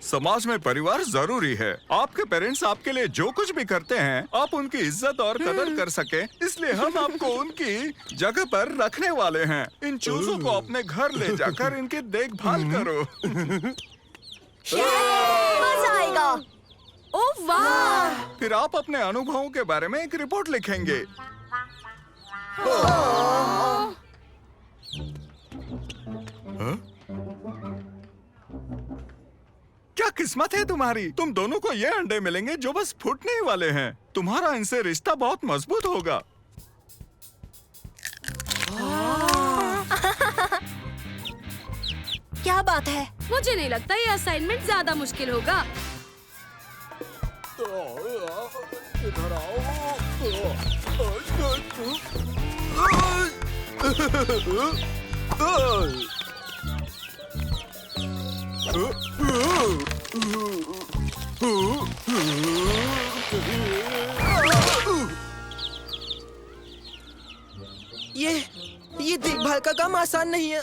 समाज में परिवार जरूरी है। आपके पेरेंट्स आपके लिए जो कुछ भी करते हैं, आप उनकी इज्जत और कदर कर सके, इसलिए हम आपको उनकी जगह पर रखने वाले हैं। इन चूजों को अपने घर ले जाकर इनकी देखभाल करो। मजा आएगा। ओह वाह! फिर आप अपने अनुभवों के बारे में एक रिपोर्ट लिखेंगे। क्या किस्मत है तुम्हारी, तुम दोनों को ये अंडे मिलेंगे जो बस फूटने ही वाले हैं। तुम्हारा इनसे रिश्ता बहुत मजबूत होगा। क्या बात है? मुझे नहीं लगता ये असाइनमेंट ज्यादा मुश्किल होगा। इधर आओ। ये देखभाल का काम आसान नहीं है।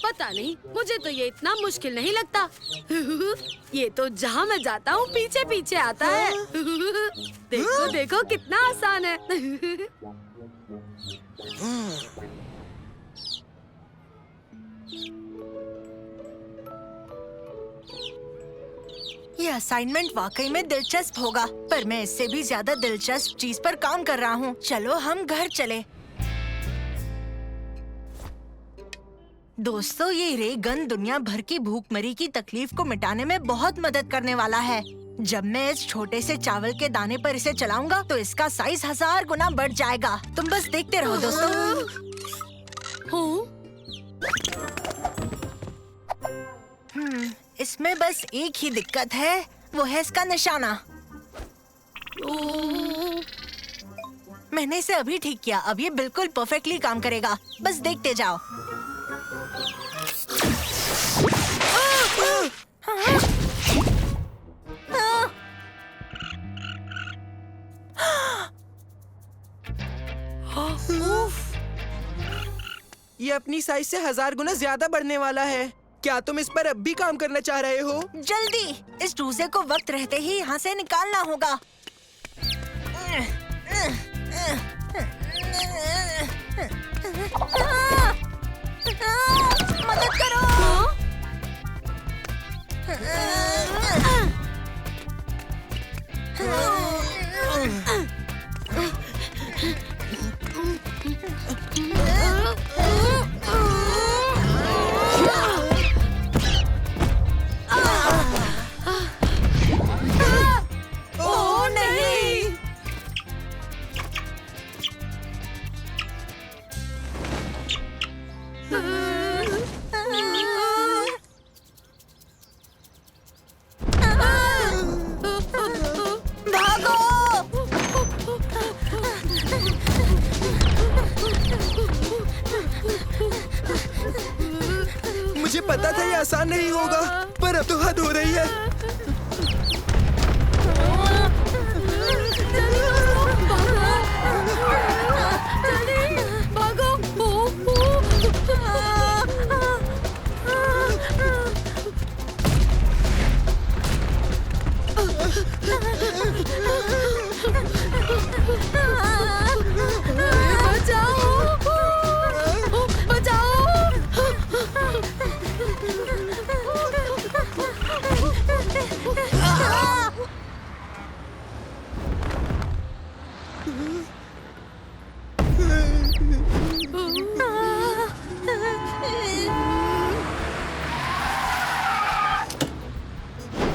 पता नहीं, मुझे तो ये इतना मुश्किल नहीं लगता। ये तो जहाँ मैं जाता हूँ पीछे पीछे आता है। देखो देखो कितना आसान है। ये असाइनमेंट वाकई में दिलचस्प होगा, पर मैं इससे भी ज्यादा दिलचस्प चीज पर काम कर रहा हूँ। चलो हम घर चले। दोस्तों, ये रे गन दुनिया भर की भूखमरी की तकलीफ को मिटाने में बहुत मदद करने वाला है। जब मैं इस छोटे से चावल के दाने पर इसे चलाऊंगा तो इसका साइज 1000 गुना बढ़ जाएगा। तुम बस देखते रहो दोस्तों। इसमें बस एक ही दिक्कत है, वो है इसका निशाना। मैंने इसे अभी ठीक किया, अब ये बिल्कुल परफेक्टली काम करेगा। बस देखते जाओ। ये अपनी साइज से 1000 गुना ज्यादा बढ़ने वाला है। क्या तुम इस पर अब भी काम करना चाह रहे हो? जल्दी! इस चूजे को वक्त रहते ही यहाँ से निकालना होगा। मदद करो! मुझे पता था ये आसान नहीं होगा, पर अब तो हद हो रही है।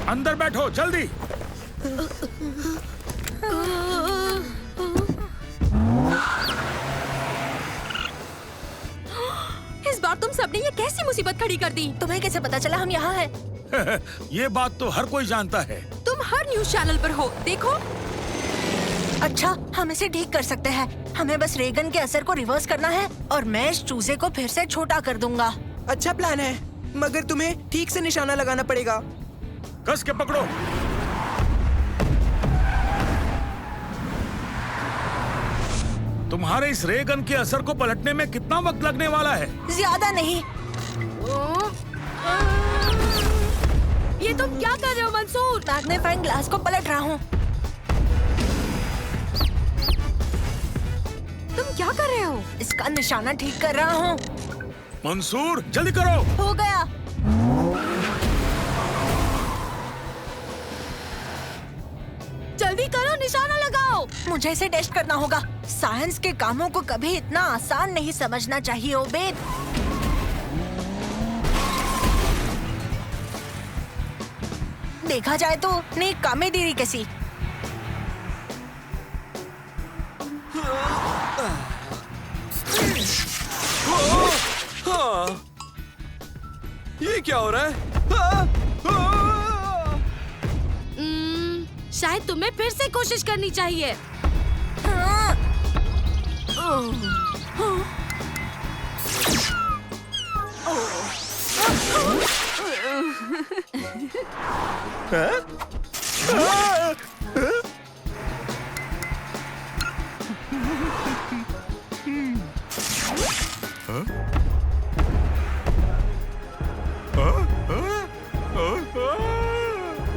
अंदर बैठो जल्दी। इस बार तुम सबने ये कैसी मुसीबत खड़ी कर दी? तुम्हें कैसे पता चला हम यहाँ हैं? ये बात तो हर कोई जानता है। तुम हर न्यूज चैनल पर हो, देखो। अच्छा, हम इसे ठीक कर सकते हैं। हमें बस रेगन के असर को रिवर्स करना है और मैं इस चूजे को फिर से छोटा कर दूंगा। अच्छा प्लान है, मगर तुम्हें ठीक से निशाना लगाना पड़ेगा। कस के पकड़ो। तुम्हारे इस रे गन के असर को पलटने में कितना वक्त लगने वाला है? ज्यादा नहीं। ये तुम क्या कर रहे हो मंसूर? मैग्नीफाइंग ग्लास को पलट रहा हूँ। तुम क्या कर रहे हो? इसका निशाना ठीक कर रहा हूँ। मंसूर जल्दी करो। हो गया। जल्दी करो, निशाना लगाओ। मुझे इसे टेस्ट करना होगा। साइंस के कामों को कभी इतना आसान नहीं समझना चाहिए ओबेद। देखा जाए तो नेक कामे देरी कैसी। ये क्या हो रहा है? शायद तुम्हें फिर से कोशिश करनी चाहिए।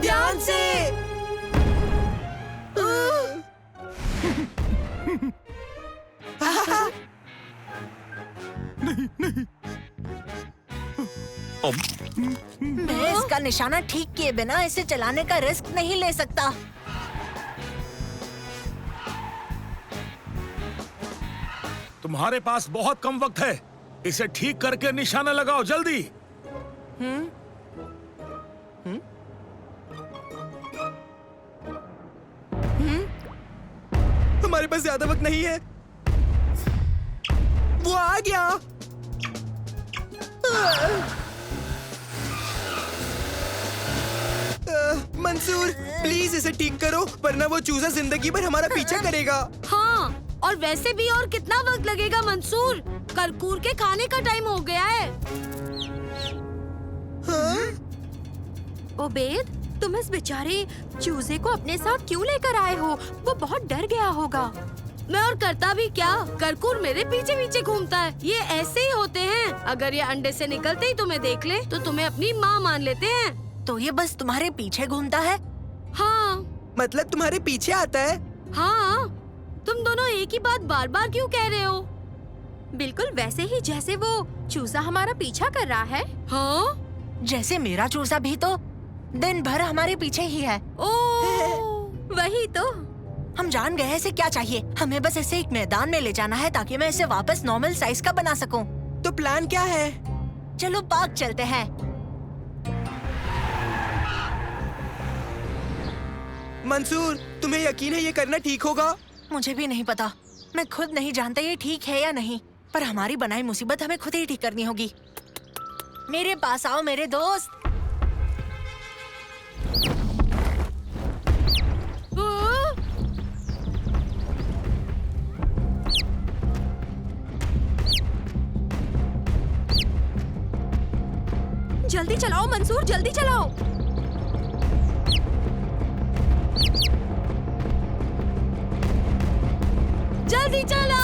ध्यान से। मैं इसका निशाना ठीक किए बिना इसे चलाने का रिस्क नहीं ले सकता। तुम्हारे पास बहुत कम वक्त है। इसे ठीक करके निशाना लगाओ जल्दी। हमारे पास ज्यादा वक्त नहीं है। वो आ गया। मंसूर, प्लीज इसे ठीक करो, वरना वो चूजा जिंदगी भर हमारा पीछा करेगा। हाँ, और वैसे भी और कितना वक्त लगेगा मंसूर? करकूर के खाने का टाइम हो गया है। ओबेद, तुम इस बेचारे चूजे को अपने साथ क्यों लेकर आए हो? वो बहुत डर गया होगा। मैं और करता भी क्या, करकूर मेरे पीछे पीछे घूमता है। ये ऐसे ही होते हैं। अगर ये अंडे से निकलते ही तुम्हें देख ले तो तुम्हें अपनी माँ मान लेते हैं। तो ये बस तुम्हारे पीछे घूमता है? हाँ मतलब तुम्हारे पीछे आता है? हाँ, तुम दोनों एक ही बात बार बार क्यों कह रहे हो? बिल्कुल वैसे ही जैसे वो चूजा हमारा पीछा कर रहा है। हाँ, जैसे मेरा चूजा भी तो दिन भर हमारे पीछे ही है। ओह, वही तो। हम जान गए इसे क्या चाहिए। हमें बस इसे एक मैदान में ले जाना है ताकि मैं इसे वापस नॉर्मल साइज का बना सकूं। तो प्लान क्या है? चलो पार्क चलते हैं। मंसूर, तुम्हें यकीन है ये करना ठीक होगा? मुझे भी नहीं पता। मैं खुद नहीं जानता ये ठीक है या नहीं, पर हमारी बनाई मुसीबत हमें खुद ही ठीक करनी होगी। मेरे पास आओ मेरे दोस्त। जल्दी चलाओ मंसूर, जल्दी चलाओ। जल्दी चलो।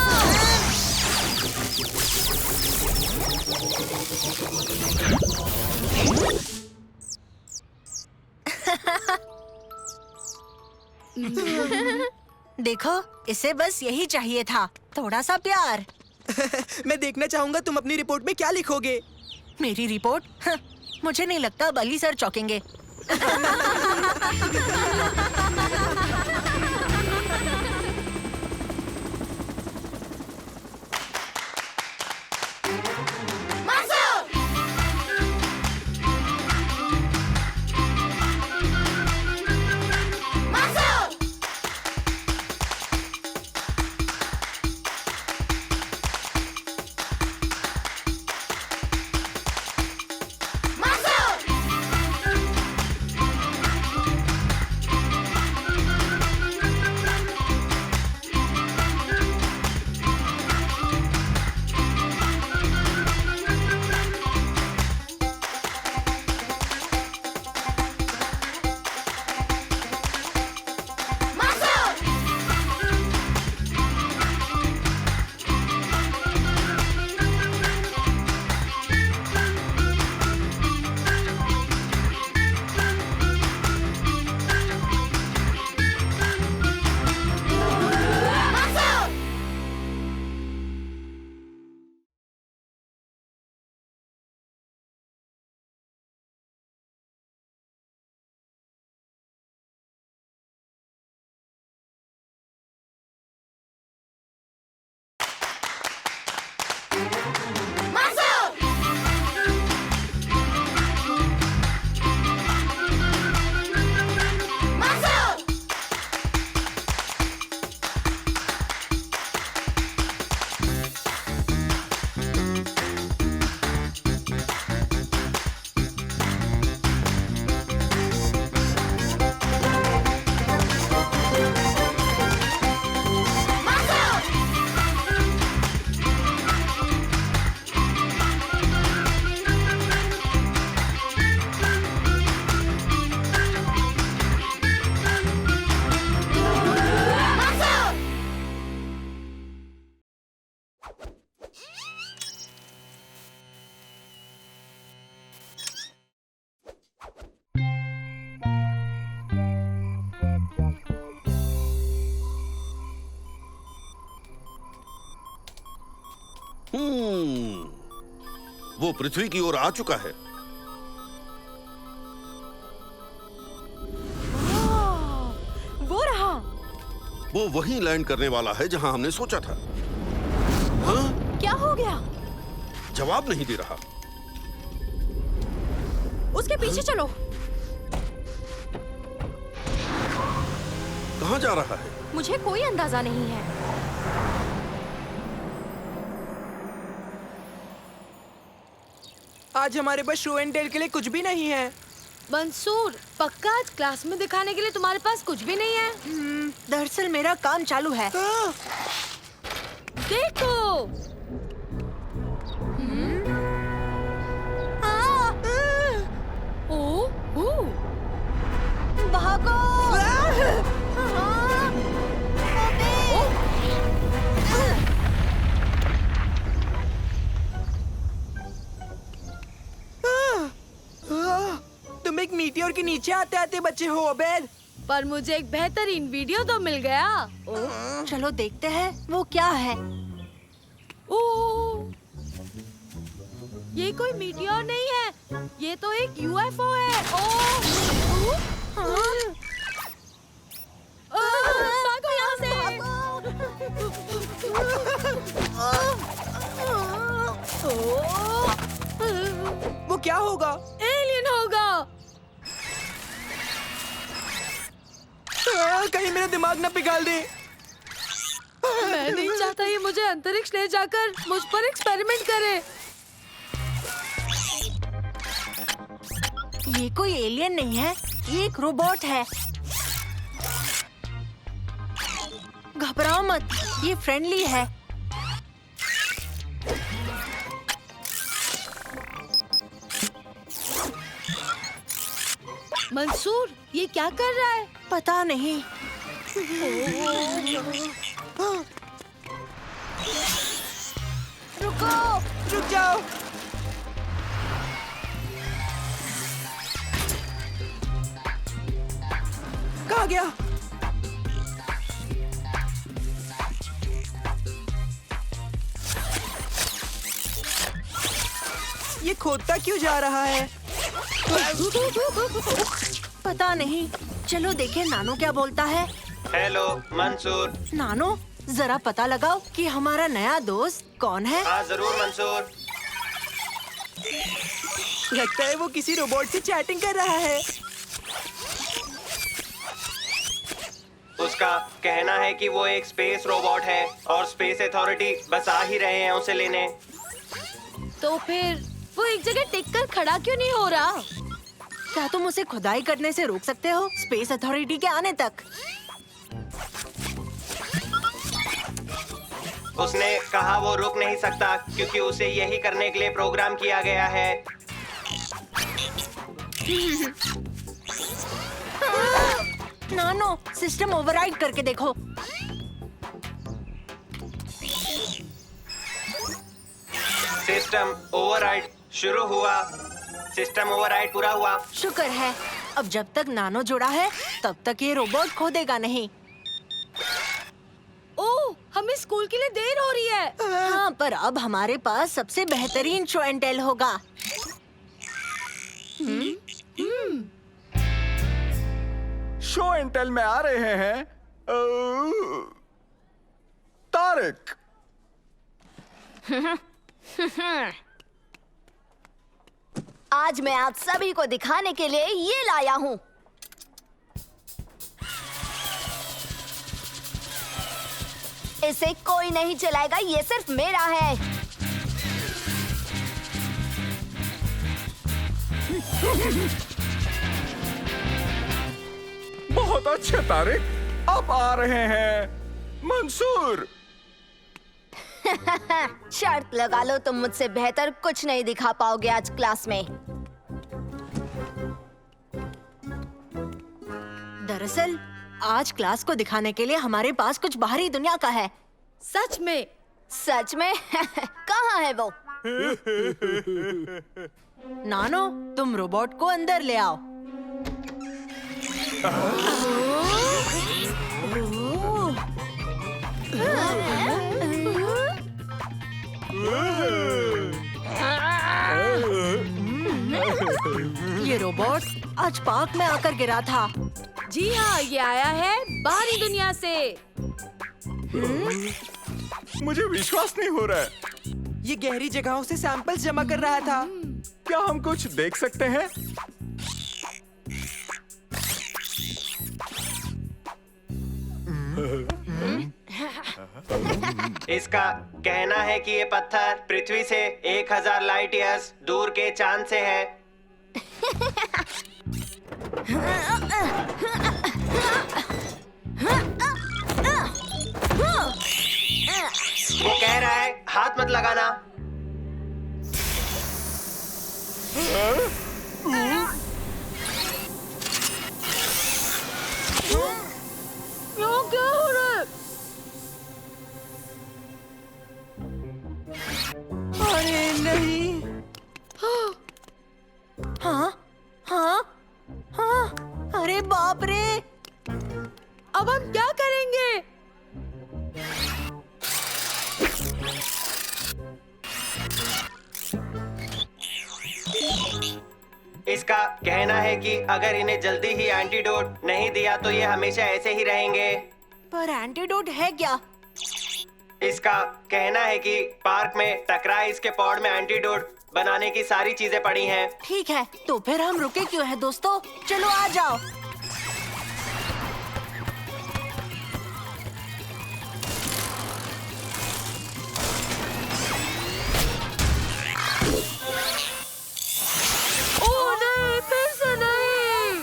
देखो, इसे बस यही चाहिए था, थोड़ा सा प्यार। मैं देखना चाहूंगा तुम अपनी रिपोर्ट में क्या लिखोगे। मेरी रिपोर्ट? मुझे नहीं लगता अब अली सर चौंकेंगे। वो पृथ्वी की ओर आ चुका है। वो रहा। वो वहीं लैंड करने वाला है जहां हमने सोचा था। हाँ? क्या हो गया? जवाब नहीं दे रहा। उसके पीछे चलो। कहां जा रहा है? मुझे कोई अंदाजा नहीं है। आज हमारे पास शो एंड टेल के लिए कुछ भी नहीं है। मंसूर, पक्का आज क्लास में दिखाने के लिए तुम्हारे पास कुछ भी नहीं है? दरअसल मेरा काम चालू है। देखो। ओह, भागो! तुम एक मीटियोर के नीचे आते आते बच्चे हो अबेर। पर मुझे एक बेहतरीन वीडियो तो मिल गया। चलो देखते हैं वो क्या है। ओह, ये कोई मीटियोर नहीं है, ये तो एक यूएफओ है। भागो यहाँ से। वो क्या होगा? एलियन होगा। कहीं मेरा दिमाग न पिघाल दे। मैं नहीं चाहता ये मुझे अंतरिक्ष ले जाकर मुझ पर एक्सपेरिमेंट करे। ये कोई एलियन नहीं है, ये एक रोबोट है। घबराओ मत, ये फ्रेंडली है। मंसूर, ये क्या कर रहा है? पता नहीं। रुको, रुक जाओ। कहाँ गया? ये खोदता क्यों जा रहा है? पता नहीं। चलो देखें नानो क्या बोलता है। हेलो मंसूर। नानो, जरा पता लगाओ कि हमारा नया दोस्त कौन है। हाँ जरूर मंसूर। लगता है वो किसी रोबोट से चैटिंग कर रहा है। उसका कहना है कि वो एक स्पेस रोबोट है और स्पेस अथॉरिटी बस आ ही रहे हैं उसे लेने। तो फिर वो एक जगह टिक कर खड़ा क्यों नहीं हो रहा? क्या तुम उसे खुदाई करने से रोक सकते हो स्पेस अथॉरिटी के आने तक? उसने कहा वो रुक नहीं सकता क्योंकि उसे यही करने के लिए प्रोग्राम किया गया है। नानो, सिस्टम ओवरराइड करके देखो। सिस्टम ओवरराइड शुरू हुआ। सिस्टम ओवरराइड पूरा हुआ। शुक्र है, अब जब तक नानो जुड़ा है तब तक ये रोबोट खोदेगा नहीं। ओह, हमें स्कूल के लिए देर हो रही है। हाँ, पर अब हमारे पास सबसे बेहतरीन शो एंड टेल होगा। शो एंड टेल में आ रहे हैं तारिक। आज मैं आप सभी को दिखाने के लिए ये लाया हूँ। इसे कोई नहीं चलाएगा, ये सिर्फ मेरा है। बहुत अच्छे तारिक, अब आ रहे हैं मंसूर। शर्त लगा लो, तुम मुझसे बेहतर कुछ नहीं दिखा पाओगे आज क्लास में। दरअसल आज क्लास को दिखाने के लिए हमारे पास कुछ बाहरी दुनिया का है। सच में? सच में? कहाँ है वो? नानो, तुम रोबोट को अंदर ले आओ। ये रोबोट आज पार्क में आकर गिरा था। जी हाँ, ये आया है बाहरी दुनिया से। मुझे विश्वास नहीं हो रहा है। ये गहरी जगहों से सैंपल्स जमा कर रहा था। क्या हम कुछ देख सकते हैं? इसका कहना है कि ये पत्थर पृथ्वी से 1000 लाइट ईयर्स दूर के चांद से है। वो कह रहा है हाथ मत लगाना। क्या हो रहा है? अरे नहीं। हाँ हाँ हाँ, अरे बाप रे। अब हम क्या करेंगे? इसका कहना है कि अगर इन्हें जल्दी ही एंटीडोट नहीं दिया तो ये हमेशा ऐसे ही रहेंगे। पर एंटीडोट है क्या? इसका कहना है कि पार्क में टकराए इसके पॉड में एंटीडोट बनाने की सारी चीजें पड़ी हैं। ठीक है, तो फिर हम रुके क्यों हैं दोस्तों? चलो आ जाओ। ओह नहीं, फिर से नहीं।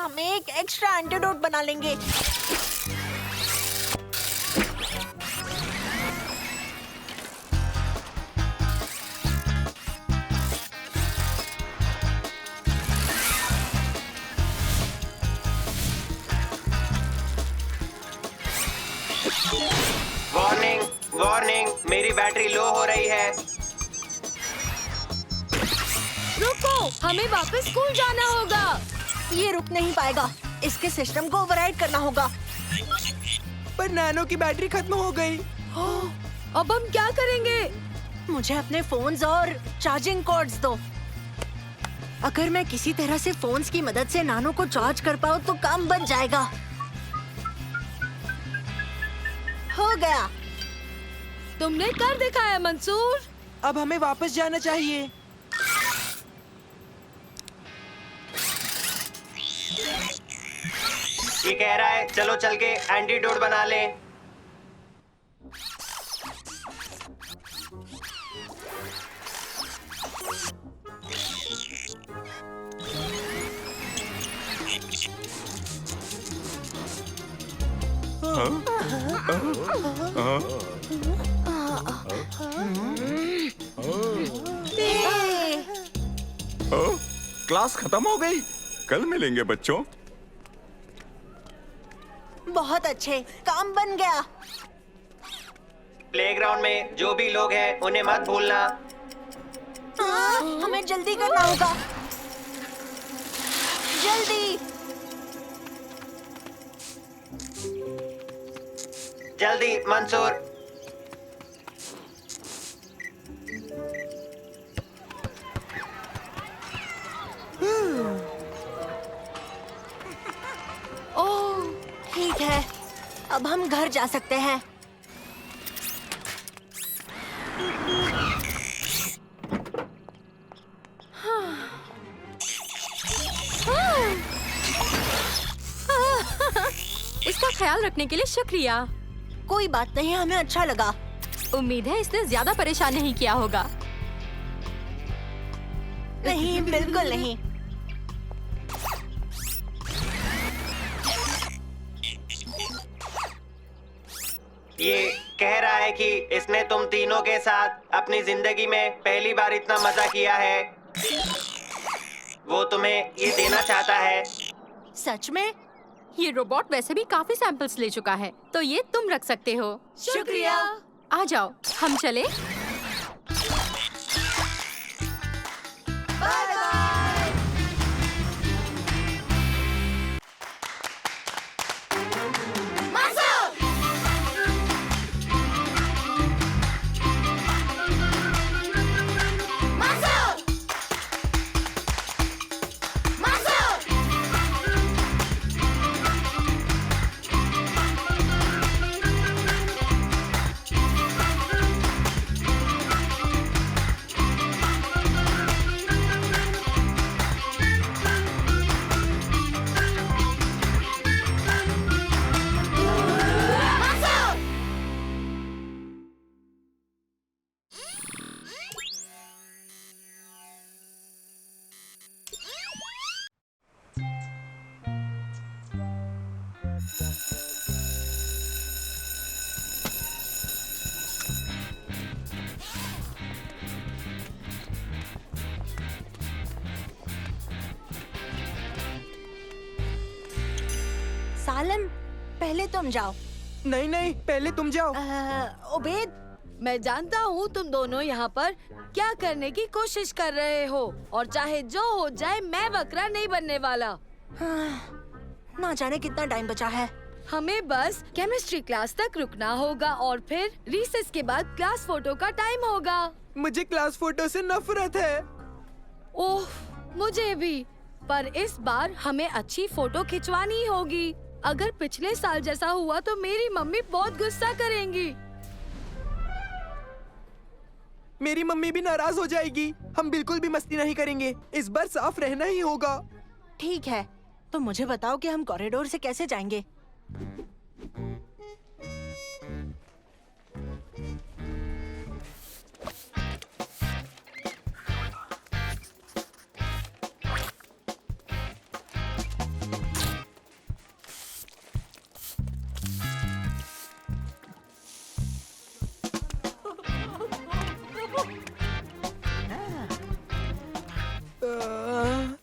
हम एक एक्स्ट्रा एंटीडोट बना लेंगे। वार्निंग वार्निंग, मेरी बैटरी लो हो रही है। रुको, हमें वापस स्कूल जाना होगा। ये रुक नहीं पाएगा। इसके सिस्टम को ओवरराइड करना होगा। पर नैनो की बैटरी खत्म हो गई। अब हम क्या करेंगे? मुझे अपने फोन्स और चार्जिंग कॉर्ड्स दो। अगर मैं किसी तरह से फोन्स की मदद से नानो को चार्ज कर पाऊँ तो काम बन जाएगा। हो गया। तुमने कर दिखाया मंसूर। अब हमें वापस जाना चाहिए। ये कह रहा है चलो चल के एंटीडोट बना लें। क्लास खत्म हो गई। कल मिलेंगे बच्चों। बहुत अच्छे, काम बन गया। प्लेग्राउंड में जो भी लोग हैं उन्हें मत भूलना। हाँ, हमें जल्दी करना होगा। जल्दी। जल्दी मंसूर। ओह, ठीक है। अब हम घर जा सकते हैं। इसका ख्याल रखने के लिए शुक्रिया। कोई बात नहीं, हमें अच्छा लगा। उम्मीद है इसने ज्यादा परेशान नहीं किया होगा। नहीं, बिल्कुल नहीं। ये कह रहा है कि इसने तुम तीनों के साथ अपनी जिंदगी में पहली बार इतना मजा किया है। वो तुम्हें ये देना चाहता है। सच में? ये रोबोट वैसे भी काफी सैंपल्स ले चुका है, तो ये तुम रख सकते हो। शुक्रिया। आ जाओ, हम चले। सालिम, पहले तुम जाओ। नहीं नहीं, पहले तुम जाओ। उबैद, मैं जानता हूँ तुम दोनों यहाँ पर क्या करने की कोशिश कर रहे हो और चाहे जो हो जाए मैं बकरा नहीं बनने वाला। ना जाने कितना टाइम बचा है। हमें बस केमिस्ट्री क्लास तक रुकना होगा और फिर रिसेस के बाद क्लास फोटो का टाइम होगा। मुझे क्लास फोटो से नफरत है। ओह, मुझे भी। पर इस बार हमें अच्छी फोटो खिंचवानी होगी। अगर पिछले साल जैसा हुआ तो मेरी मम्मी बहुत गुस्सा करेंगी। मेरी मम्मी भी नाराज हो जाएगी। हम बिल्कुल भी मस्ती नहीं करेंगे। इस बार साफ रहना ही होगा। ठीक है, तो मुझे बताओ कि हम कॉरिडोर से कैसे जाएंगे।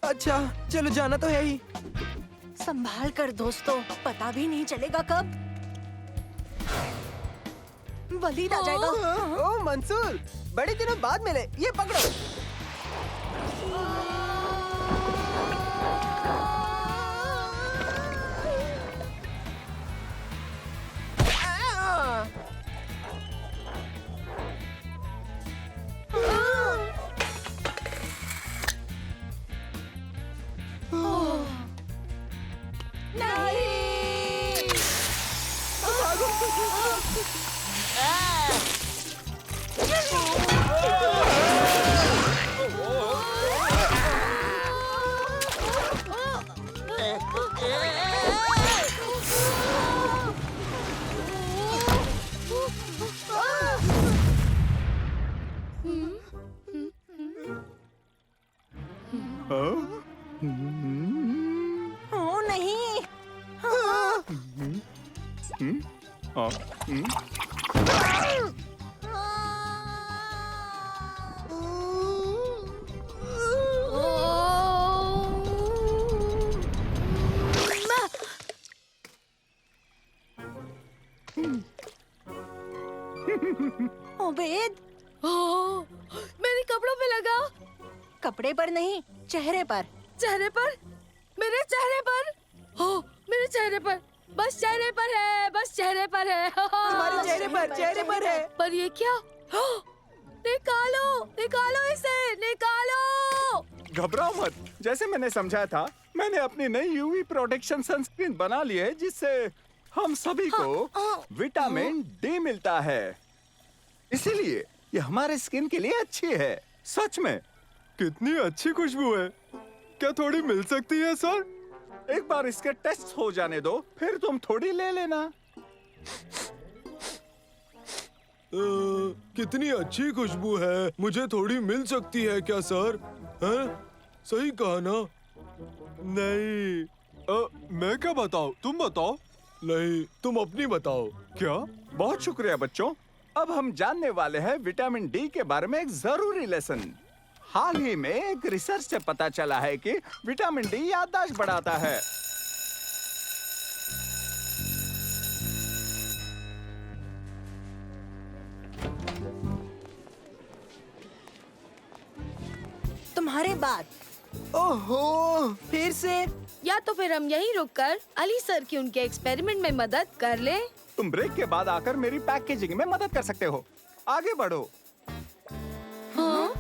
अच्छा, चलो जाना तो है ही। संभाल कर दोस्तों, पता भी नहीं चलेगा कब वलीद आ जाएगा। ओ मंसूर, बड़े दिनों बाद मिले। ये पकड़ो। ओ नहीं। उबैद, मेरे कपड़ों पे लगा। कपड़े पर नहीं, चेहरे पर। चेहरे पर? मेरे चेहरे पर? हो, मेरे चेहरे पर। बस चेहरे पर है, बस चेहरे पर है। तुम्हारे चेहरे पर है। पर ये क्या? निकालो, निकालो इसे, निकालो। घबराओ मत। जैसे मैंने समझाया था, मैंने अपनी नई यूवी प्रोटेक्शन सनस्क्रीन बना ली है, जिससे हम सभी को विटामिन डी मिलता है। इसीलिए ये हमारे स्किन के लिए अच्छी है। सच में कितनी अच्छी खुशबू है। क्या थोड़ी मिल सकती है सर? एक बार इसके टेस्ट हो जाने दो, फिर तुम थोड़ी ले लेना। कितनी अच्छी खुशबू है। मुझे थोड़ी मिल सकती है क्या सर? हैं? सही कहा ना? नहीं, मैं क्या बताऊं? तुम बताओ। नहीं, तुम अपनी बताओ। क्या? बहुत शुक्रिया बच्चों। अब हम जानने वाले हैं विटामिन डी के बारे में एक जरूरी लेसन। हाल ही में एक रिसर्च से पता चला है कि विटामिन डी याददाश्त बढ़ाता है। तुम्हारे बाद। ओहो, फिर से? या तो फिर हम यहीं रुककर अली सर की उनके एक्सपेरिमेंट में मदद कर ले। तुम ब्रेक के बाद आकर मेरी पैकेजिंग में मदद कर सकते हो। आगे बढ़ो। हाँ?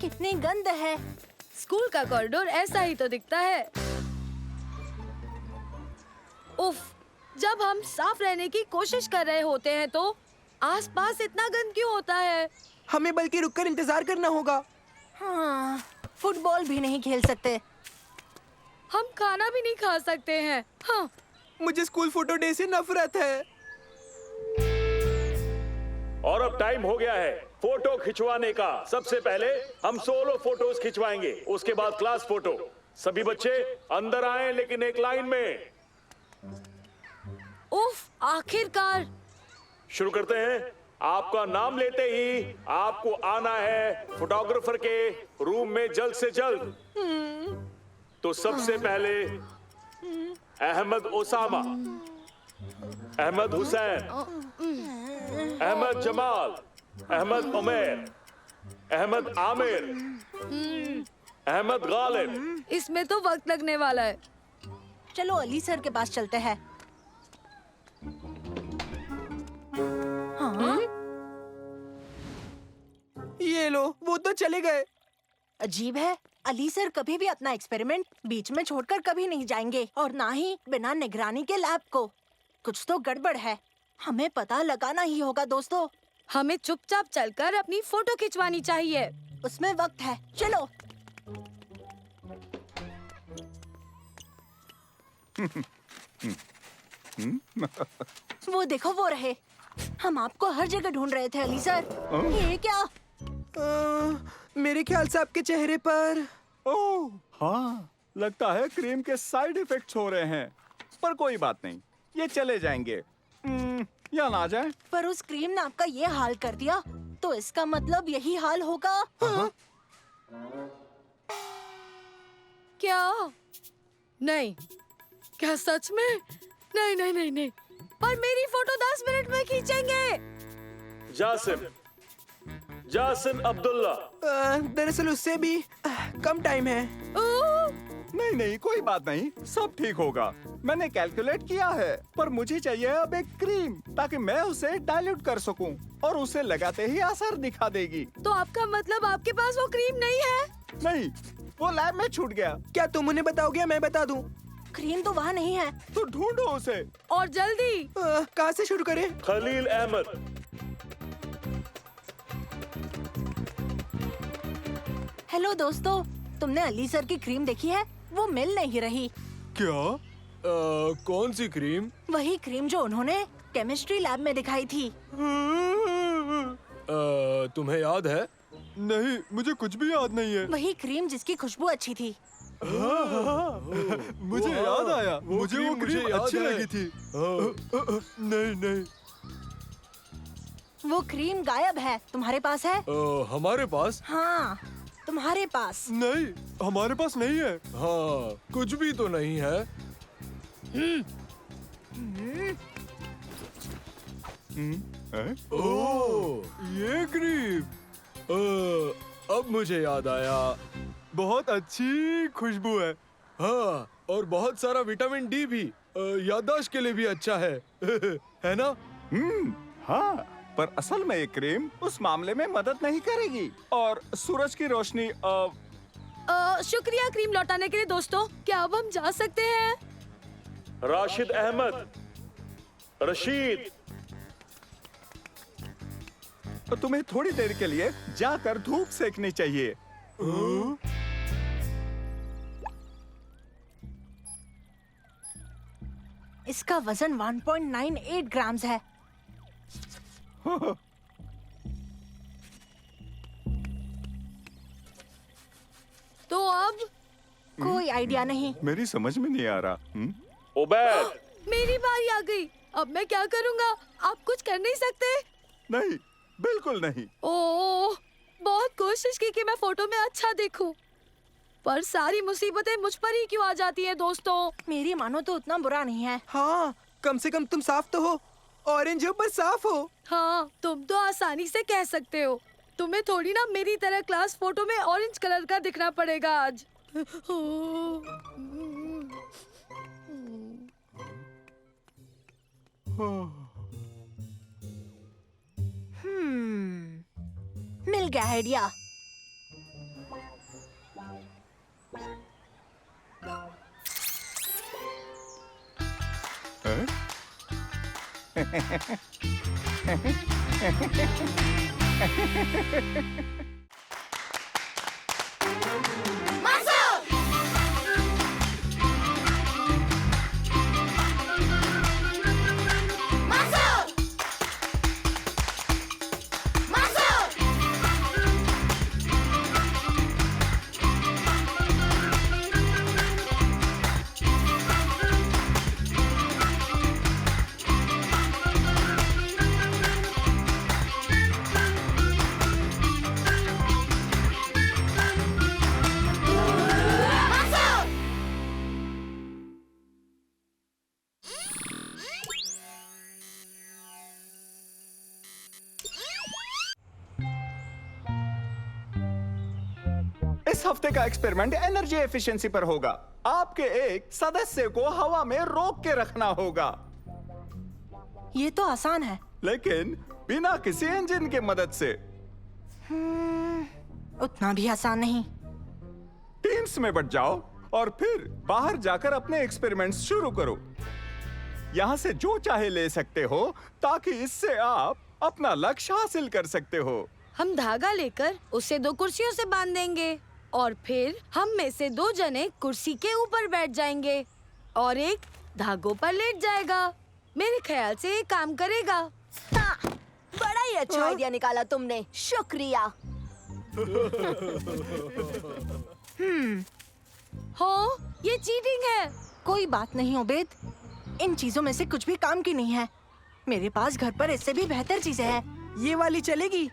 कितनी गंद है। स्कूल का कॉरिडोर ऐसा ही तो दिखता है। उफ, जब हम साफ रहने की कोशिश कर रहे होते हैं तो आसपास इतना गंद क्यों होता है? हमें बल्कि रुककर इंतजार करना होगा। हाँ, फुटबॉल भी नहीं खेल सकते। हम खाना भी नहीं खा सकते हैं। हाँ। मुझे स्कूल फोटो डे से नफरत है। और अब टाइम हो गया है फोटो खिंचवाने का। सबसे पहले हम सोलो फोटोज खिंचवाएंगे, उसके बाद क्लास फोटो। सभी बच्चे अंदर आए, लेकिन एक लाइन में। उफ, आखिरकार। शुरू करते हैं। आपका नाम लेते ही आपको आना है फोटोग्राफर के रूम में जल्द से जल्द। तो सबसे पहले अहमद ओसामा, अहमद हुसैन, अहमद जमाल, अहमद उमैर, अहमद आमिर, अहमद गालिब। इसमें तो वक्त लगने वाला है। चलो अली सर के पास चलते हैं। हाँ? ये लो, वो तो चले गए। अजीब है, अली सर कभी भी अपना एक्सपेरिमेंट बीच में छोड़कर कभी नहीं जाएंगे, और ना ही बिना निगरानी के लैब को। कुछ तो गड़बड़ है, हमें पता लगाना ही होगा दोस्तों। हमें चुपचाप चलकर अपनी फोटो खिंचवानी चाहिए। उसमें वक्त है, चलो। वो देखो, वो रहे। हम आपको हर जगह ढूंढ रहे थे अली सर। ये क्या? मेरे ख्याल से आपके चेहरे पर ओह हाँ, लगता है क्रीम के साइड इफेक्ट्स हो रहे हैं, पर कोई बात नहीं, ये चले जाएंगे। या ना जाए। पर उस क्रीम ने आपका ये हाल कर दिया, तो इसका मतलब यही हाल होगा। क्या? नहीं, क्या सच में? नहीं नहीं नहीं नहीं, पर मेरी फोटो 10 मिनट में खींचेंगे। जासिम अब्दुल्ला। दरअसल उससे भी कम टाइम है। नहीं नहीं, कोई बात नहीं, सब ठीक होगा। मैंने कैलकुलेट किया है, पर मुझे चाहिए अब एक क्रीम, ताकि मैं उसे डाइल्यूट कर सकूं, और उसे लगाते ही असर दिखा देगी। तो आपका मतलब आपके पास वो क्रीम नहीं है? नहीं, वो लैब में छूट गया। क्या तुम उन्हें बताओगे, मैं बता दूं? क्रीम तो वहाँ नहीं है। तो ढूंढो उसे, और जल्दी। कहाँ से शुरू करें? खलील अहमद। हेलो दोस्तों, तुमने अली सर की क्रीम देखी है? वो मिल नहीं रही। क्या? कौन सी क्रीम? वही क्रीम जो उन्होंने केमिस्ट्री लैब में दिखाई थी। तुम्हें याद है? नहीं, मुझे कुछ भी याद नहीं है। वही क्रीम जिसकी खुशबू अच्छी थी। मुझे याद आया, मुझे वो क्रीम अच्छी लगी थी। नहीं नहीं, वो क्रीम गायब है। तुम्हारे पास है? हमारे पास? हाँ, तुम्हारे पास। नहीं, हमारे पास नहीं है। हाँ, कुछ भी तो नहीं है। ओह, ये क्रीम। अब मुझे याद आया, बहुत अच्छी खुशबू है। हाँ, और बहुत सारा विटामिन डी भी, याददाश्त के लिए भी अच्छा है। है ना? हाँ, पर असल में ये क्रीम उस मामले में मदद नहीं करेगी, और सूरज की रोशनी शुक्रिया क्रीम लौटाने के लिए दोस्तों। क्या अब हम जा सकते हैं? राशिद अहमद, रशीद। तो तुम्हें थोड़ी देर के लिए जाकर धूप सेकनी चाहिए। इसका वजन 1.98 ग्राम्स है। तो अब? कोई आइडिया नहीं। मेरी समझ में नहीं आ रहा। उबैद। मेरी बारी आ गई। अब मैं क्या करूँगा? आप कुछ कर नहीं सकते? नहीं, बिल्कुल नहीं। ओह, बहुत कोशिश की कि मैं फोटो में अच्छा दिखूं, पर सारी मुसीबतें मुझ पर ही क्यों आ जाती हैं दोस्तों? मेरी मानो तो उतना बुरा नहीं है। हाँ, कम से कम तुम साफ तो हो। ऑरेंज हो पर साफ हो। हाँ, तुम तो आसानी से कह सकते हो। तुम्हें थोड़ी ना मेरी तरह क्लास फोटो में ऑरेंज कलर का दिखना पड़ेगा आज। मिल गया आइडिया। इस हफ्ते का एक्सपेरिमेंट एनर्जी एफिशिएंसी पर होगा। आपके एक सदस्य को हवा में रोक के रखना होगा, ये तो आसान है। लेकिन बिना किसी इंजन के मदद से। उतना भी आसान नहीं। टीम्स में बट जाओ और फिर बाहर जाकर अपने एक्सपेरिमेंट्स शुरू करो। यहाँ से जो चाहे ले सकते हो ताकि इससे आप अपना लक्ष्य हासिल कर सकते हो। हम धागा लेकर उसे 2 कुर्सियों से बांध देंगे और फिर हम में से 2 जने कुर्सी के ऊपर बैठ जाएंगे और एक धागों पर लेट जाएगा। मेरे ख्याल से ये काम करेगा। हाँ, बड़ा ही अच्छा आइडिया निकाला तुमने, शुक्रिया। हो, ये चीटिंग है। कोई बात नहीं ओबेद, इन चीजों में से कुछ भी काम की नहीं है। मेरे पास घर पर इससे भी बेहतर चीजें हैं। ये वाली चलेगी?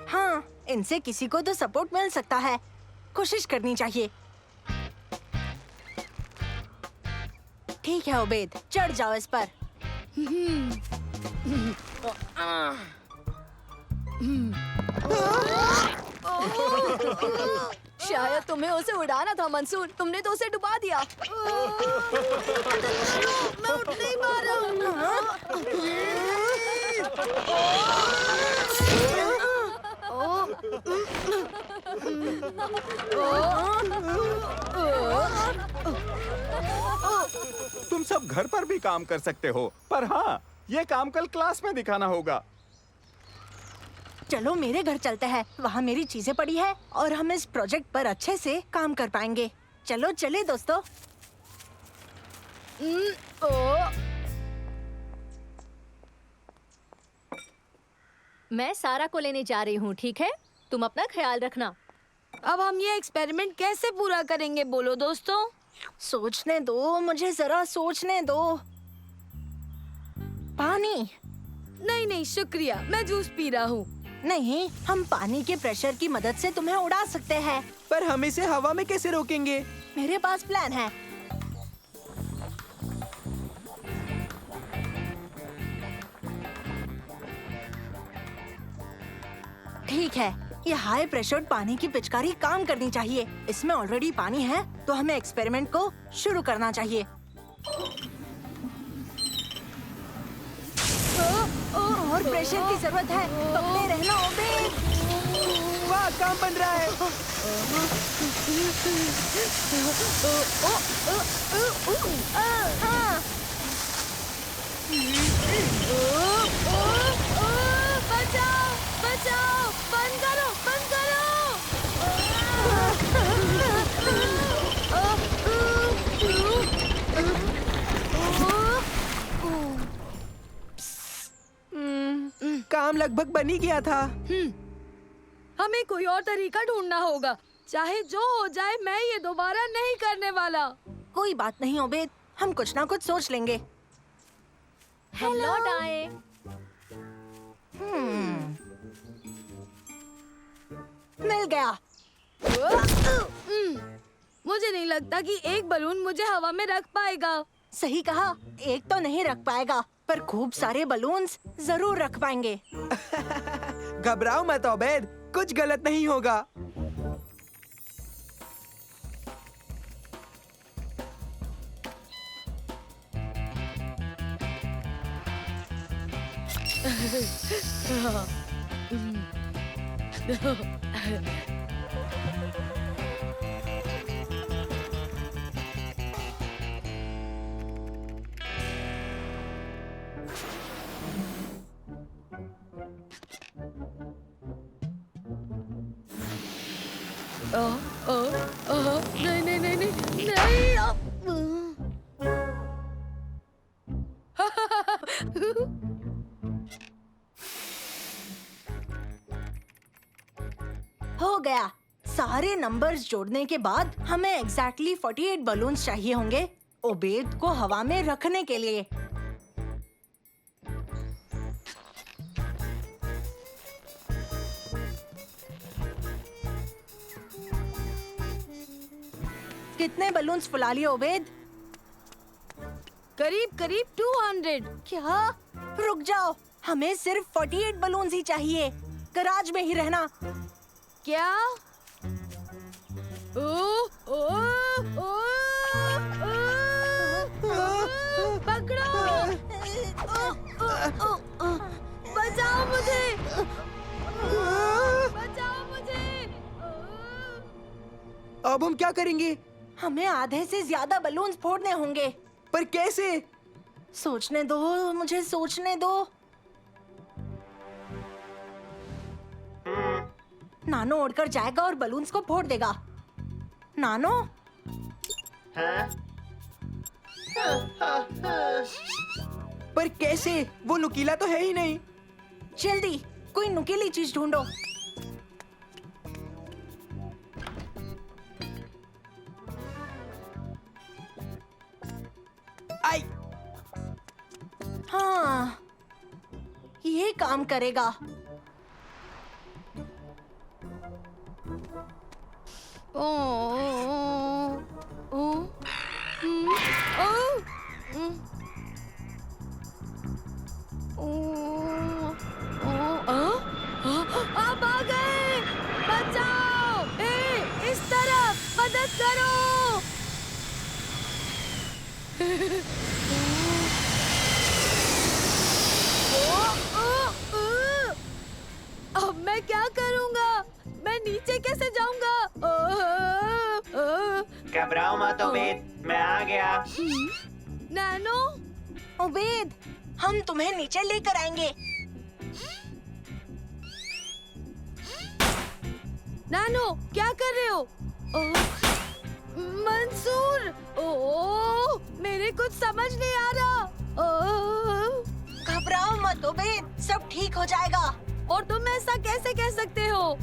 हाँ, इनसे किसी को तो सपोर्ट मिल सकता है। कोशिश करनी चाहिए। ठीक है ओबेद, चढ़ जाओ इस पर। शायद तुम्हें उसे उड़ाना था मंसूर, तुमने तो उसे डुबा दिया। मैं उठ नहीं पा रहा तुम सब घर पर भी काम कर सकते हो, पर हाँ, ये काम कल क्लास में दिखाना होगा। चलो मेरे घर चलते हैं, वहाँ मेरी चीजें पड़ी है और हम इस प्रोजेक्ट पर अच्छे से काम कर पाएंगे। चलो चले दोस्तों। मैं सारा को लेने जा रही हूँ, ठीक है? तुम अपना ख्याल रखना। अब हम ये एक्सपेरिमेंट कैसे पूरा करेंगे बोलो दोस्तों? सोचने दो, मुझे जरा सोचने दो। पानी? नहीं नहीं शुक्रिया, मैं जूस पी रहा हूँ। नहीं, हम पानी के प्रेशर की मदद से तुम्हें उड़ा सकते हैं। पर हम इसे हवा में कैसे रोकेंगे? मेरे पास प्लान है। ठीक है, ये हाई प्रेशर पानी की पिचकारी काम करनी चाहिए। इसमें ऑलरेडी पानी है, तो हमें एक्सपेरिमेंट को शुरू करना चाहिए। और प्रेशर की जरूरत है, पकड़े रहना ओबेद। वाह, काम बन रहा है। हाँ। बचाओ बचाओ, बंद करो बंद करो। काम लगभग बन ही गया था। हमें कोई और तरीका ढूंढना होगा। चाहे जो हो जाए, मैं ये दोबारा नहीं करने वाला। कोई बात नहीं ओबेद, हम कुछ ना कुछ सोच लेंगे। हम लौट आए। मिल गया। मुझे नहीं लगता कि एक बलून मुझे हवा में रख पाएगा। सही कहा, एक तो नहीं रख पाएगा, पर खूब सारे बलून्स जरूर रख पाएंगे। घबराओ मत ओबेद, कुछ गलत नहीं होगा। नहीं नहीं नहीं नहीं नहीं। हो गया। सारे नंबर्स जोड़ने के बाद हमें एग्जैक्टली 48 बलून्स चाहिए होंगे ओबेद को हवा में रखने के लिए। कितने बलून्स फुला लिए ओबेद? करीब करीब 200। क्या? रुक जाओ, हमें सिर्फ 48 बलून्स ही चाहिए। गराज में ही रहना। क्या? ओ, ओ, ओ, पकड़ो! बचाओ मुझे! बचाओ मुझे! अब हम क्या करेंगे? हमें आधे से ज्यादा बलून्स फोड़ने होंगे। पर कैसे? सोचने दो, मुझे सोचने दो। नानो उड़कर जाएगा और बलून्स को फोड़ देगा। नानो? हाँ? पर कैसे? वो नुकीला तो है ही नहीं। जल्दी कोई नुकीली चीज ढूंढो। आई! हाँ, ये काम करेगा। ओ, ओ, ओ, आप आ गए! बचाओ! इस तरफ मदद करो! अब मैं क्या करूंगा? मैं नीचे कैसे जाऊंगा? घबराओ मत उबैद, मैं आ गया। नैनो? उबैद, हम तुम्हें नीचे लेकर आएंगे। नैनो, क्या कर रहे हो? मंसूर! मेरे कुछ समझ नहीं आ रहा। घबराओ मत उबैद, सब ठीक हो जाएगा। और तुम ऐसा कैसे कह सकते हो?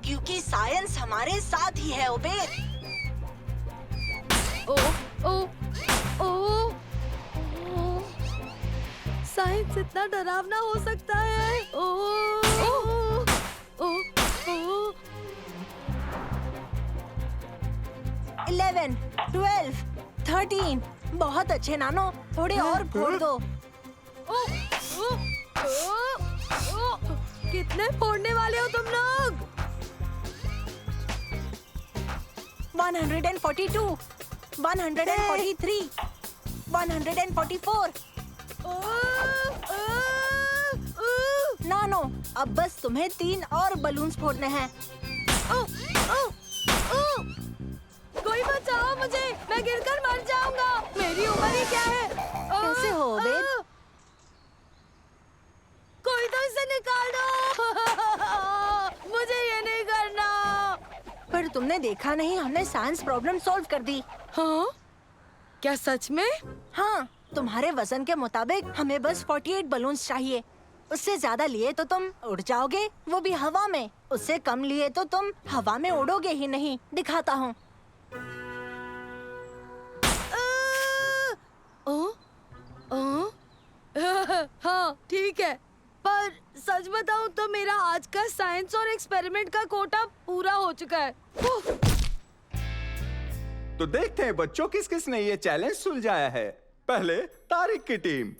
क्योंकि साइंस हमारे साथ ही है उबैद। ओ, ओ, ओ, साइंस इतना डरावना हो सकता है। ओ, ओ, ओ, ओ, 11, 12, 13। बहुत अच्छे नानो, थोड़े और फोड़ दो। ओ, ओ, ओ, ओ, कितने फोड़ने वाले हो तुम लोग? 142, 143, 144। नानो, अब बस तुम्हें 3 और बलून्स फोड़ने हैं। कोई बचाओ मुझे, मैं गिरकर मर जाऊंगा। मेरी उम्र ही क्या है? कैसे हो उबैद? कोई तो इसे निकाल दो। मुझे ये नहीं करना। पर तुमने देखा नहीं, हमने साइंस प्रॉब्लम सॉल्व कर दी। हाँ? क्या सच में? हाँ, तुम्हारे वजन के मुताबिक हमें बस 48 बलून्स चाहिए। उससे ज्यादा लिए तो तुम उड़ जाओगे, वो भी हवा में। उससे कम लिए तो तुम हवा में उड़ोगे ही नहीं। दिखाता हूँ। हाँ, ठीक है। पर सच बताऊं तो मेरा आज का साइंस और एक्सपेरिमेंट का कोटा पूरा हो चुका है। तो देखते हैं बच्चों किस किस ने ये चैलेंज सुलझाया है। पहले तारिक की टीम।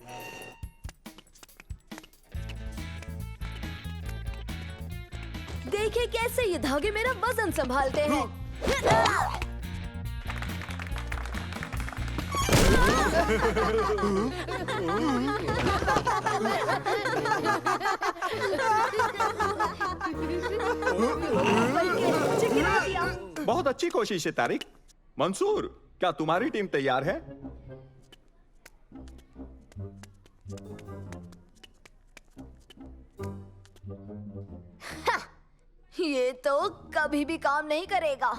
देखिए कैसे ये धागे मेरा वजन संभालते हैं। बहुत अच्छी कोशिश है तारिक। मंसूर, क्या तुम्हारी टीम तैयार है? ये तो कभी भी काम नहीं करेगा।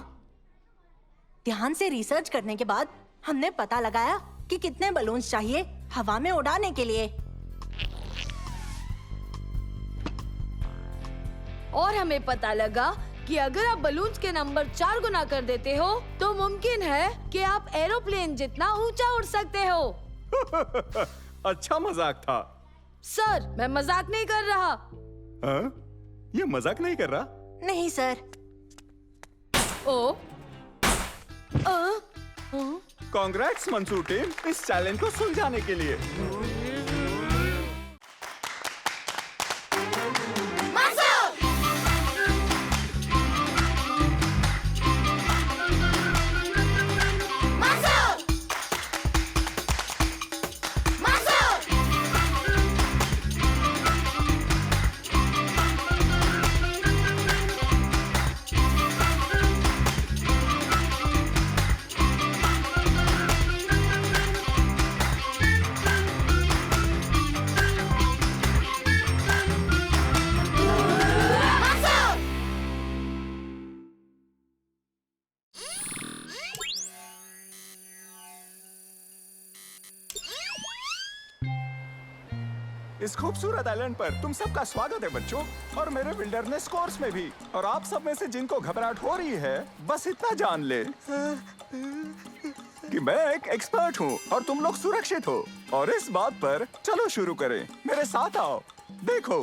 ध्यान से रिसर्च करने के बाद हमने पता लगाया कि कितने बलून्स चाहिए हवा में उड़ाने के लिए। और हमें पता लगा कि अगर आप बलून्स के नंबर 4 गुना कर देते हो तो मुमकिन है कि आप एरोप्लेन जितना ऊंचा उड़ सकते हो। अच्छा मजाक था। सर, मैं मजाक नहीं कर रहा। हाँ? ये मजाक नहीं कर रहा? नहीं सर। ओ, कांग्रेट्स मंसूर टीम, इस चैलेंज को सुलझाने के लिए। इस खूबसूरत आइलैंड पर तुम सबका स्वागत है बच्चों, और मेरे विल्डरनेस कोर्स में भी। और आप सब में से जिनको घबराहट हो रही है, बस इतना जान ले कि मैं एक एक्सपर्ट हूँ और तुम लोग सुरक्षित हो। और इस बात पर चलो शुरू करें, मेरे साथ आओ। देखो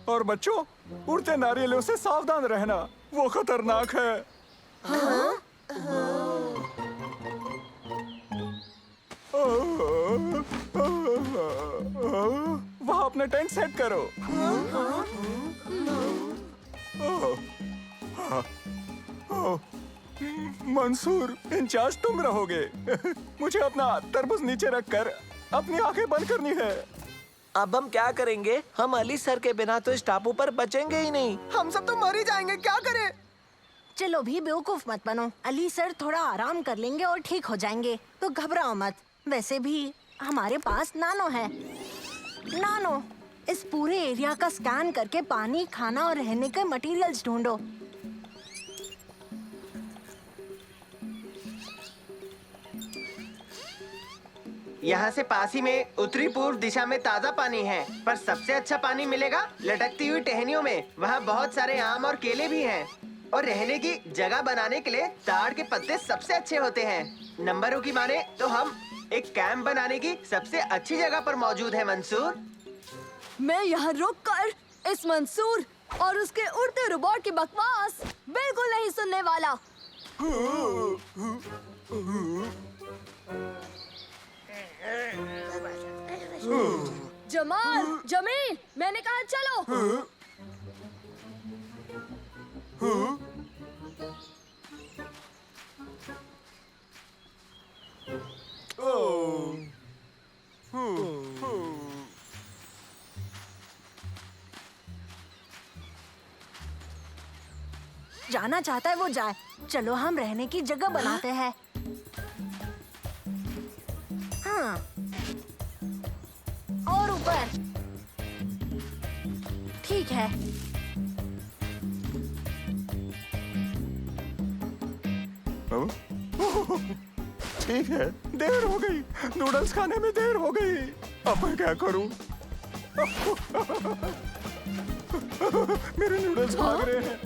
और बच्चों, उड़ते नारियलों से सावधान रहना, वो खतरनाक है। वहाँ अपना टेंट सेट करो। मंसूर, इंचार्ज तुम रहोगे। मुझे अपना तरबूज नीचे रखकर अपनी आंखें बंद करनी है। अब हम क्या करेंगे? हम अली सर के बिना तो इस टापू पर बचेंगे ही नहीं। हम सब तो मर ही जाएंगे, क्या करें? चलो भी बेवकूफ मत बनो। अली सर थोड़ा आराम कर लेंगे और ठीक हो जाएंगे, तो घबराओ मत। वैसे भी हमारे पास नानो है। नानो, इस पूरे एरिया का स्कैन करके पानी, खाना और रहने के मटेरियल्स ढूंढो। यहाँ से पास ही में उत्तरी पूर्व दिशा में ताज़ा पानी है, पर सबसे अच्छा पानी मिलेगा लटकती हुई टहनियों में। वहाँ बहुत सारे आम और केले भी हैं, और रहने की जगह बनाने के लिए ताड़ के पत्ते सबसे अच्छे होते हैं। नंबरों की माने तो हम एक कैंप बनाने की सबसे अच्छी जगह पर मौजूद है। मंसूर, मैं यहाँ रुककर इस मंसूर और उसके उड़ते रोबोट की बकवास बिल्कुल नहीं सुनने वाला। जमाल, जमील, मैंने कहा चलो। जाना चाहता है वो जाए। चलो हम रहने की जगह बनाते हैं। हाँ, और ऊपर। ठीक है। ठीक है, देर हो गई। नूडल्स खाने में देर हो गई। अब मैं क्या करूं? मेरे नूडल्स भाग रहे हैं।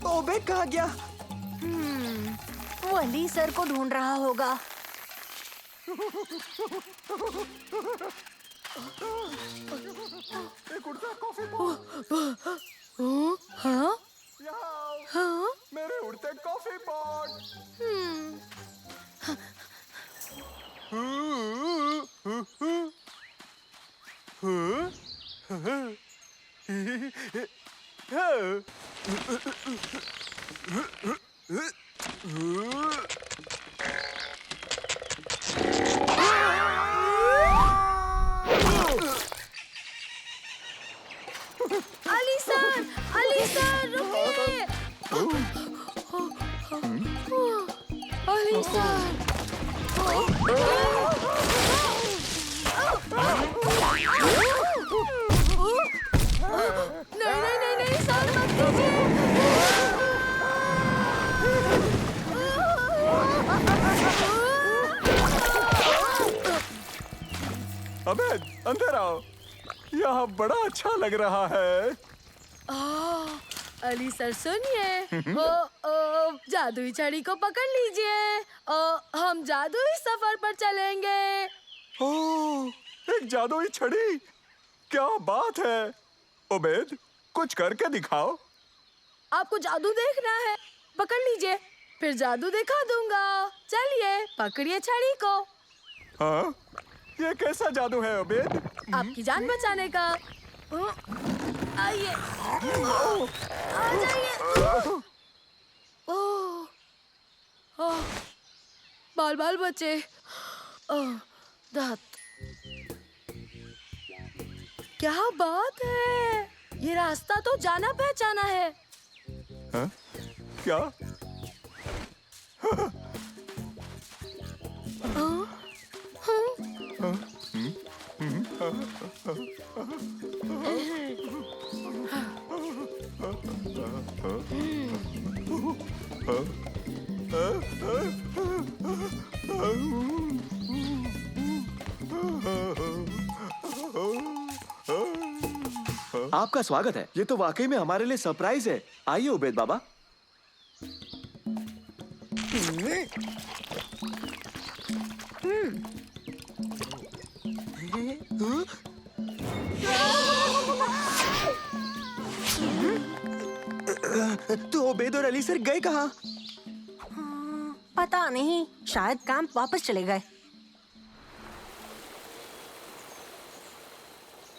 ओबे कहाँ गया? वो अली सर को ढूंढ रहा होगा। एक उड़ता कॉफी पॉट। हाँ? यहाँ आओ। हाँ? मेरे उड़ते कॉफी पॉट। अली सर रुकिए। अली सर। नहीं सर, मत कीजिए। अबे अंदर आओ, यहाँ बड़ा अच्छा लग रहा है। अली सर सुनिए, जादुई छड़ी को पकड़ लीजिए। हम जादुई सफर पर चलेंगे। ओह, एक जादुई छड़ी, क्या बात है। उबैद, कुछ करके दिखाओ। आपको जादू देखना है? पकड़ लीजिए, फिर जादू दिखा दूंगा। चलिए, पकड़िए छड़ी को। हाँ, ये कैसा जादू है उबैद? आपकी जान बचाने का। आइए, आ जाइए। बाल बाल बचे। दांत। क्या बात है, ये रास्ता तो जाना पहचाना है। हाँ? क्या? आपका स्वागत है। ये तो वाकई में हमारे लिए सरप्राइज है। आइए उबैद बाबा। तो उबैद और अली सर गए कहाँ? पता नहीं, शायद कैंप वापस चले गए।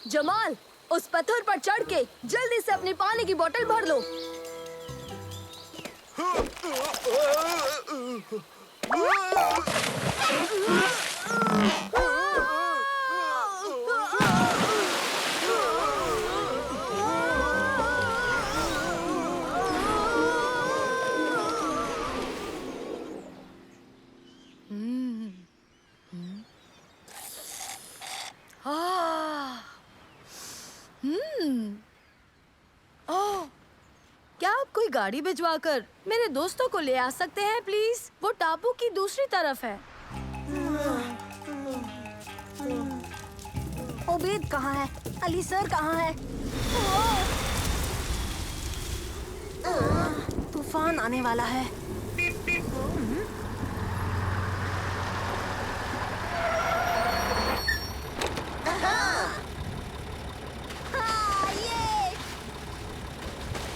जमाल, उस पत्थर पर चढ़ के जल्दी से अपनी पानी की बोतल भर लो। क्या आप कोई गाड़ी भिजवाकर मेरे दोस्तों को ले आ सकते हैं प्लीज? वो टापू की दूसरी तरफ है। उबैद कहाँ है? अली सर कहाँ है? तूफान आने वाला है।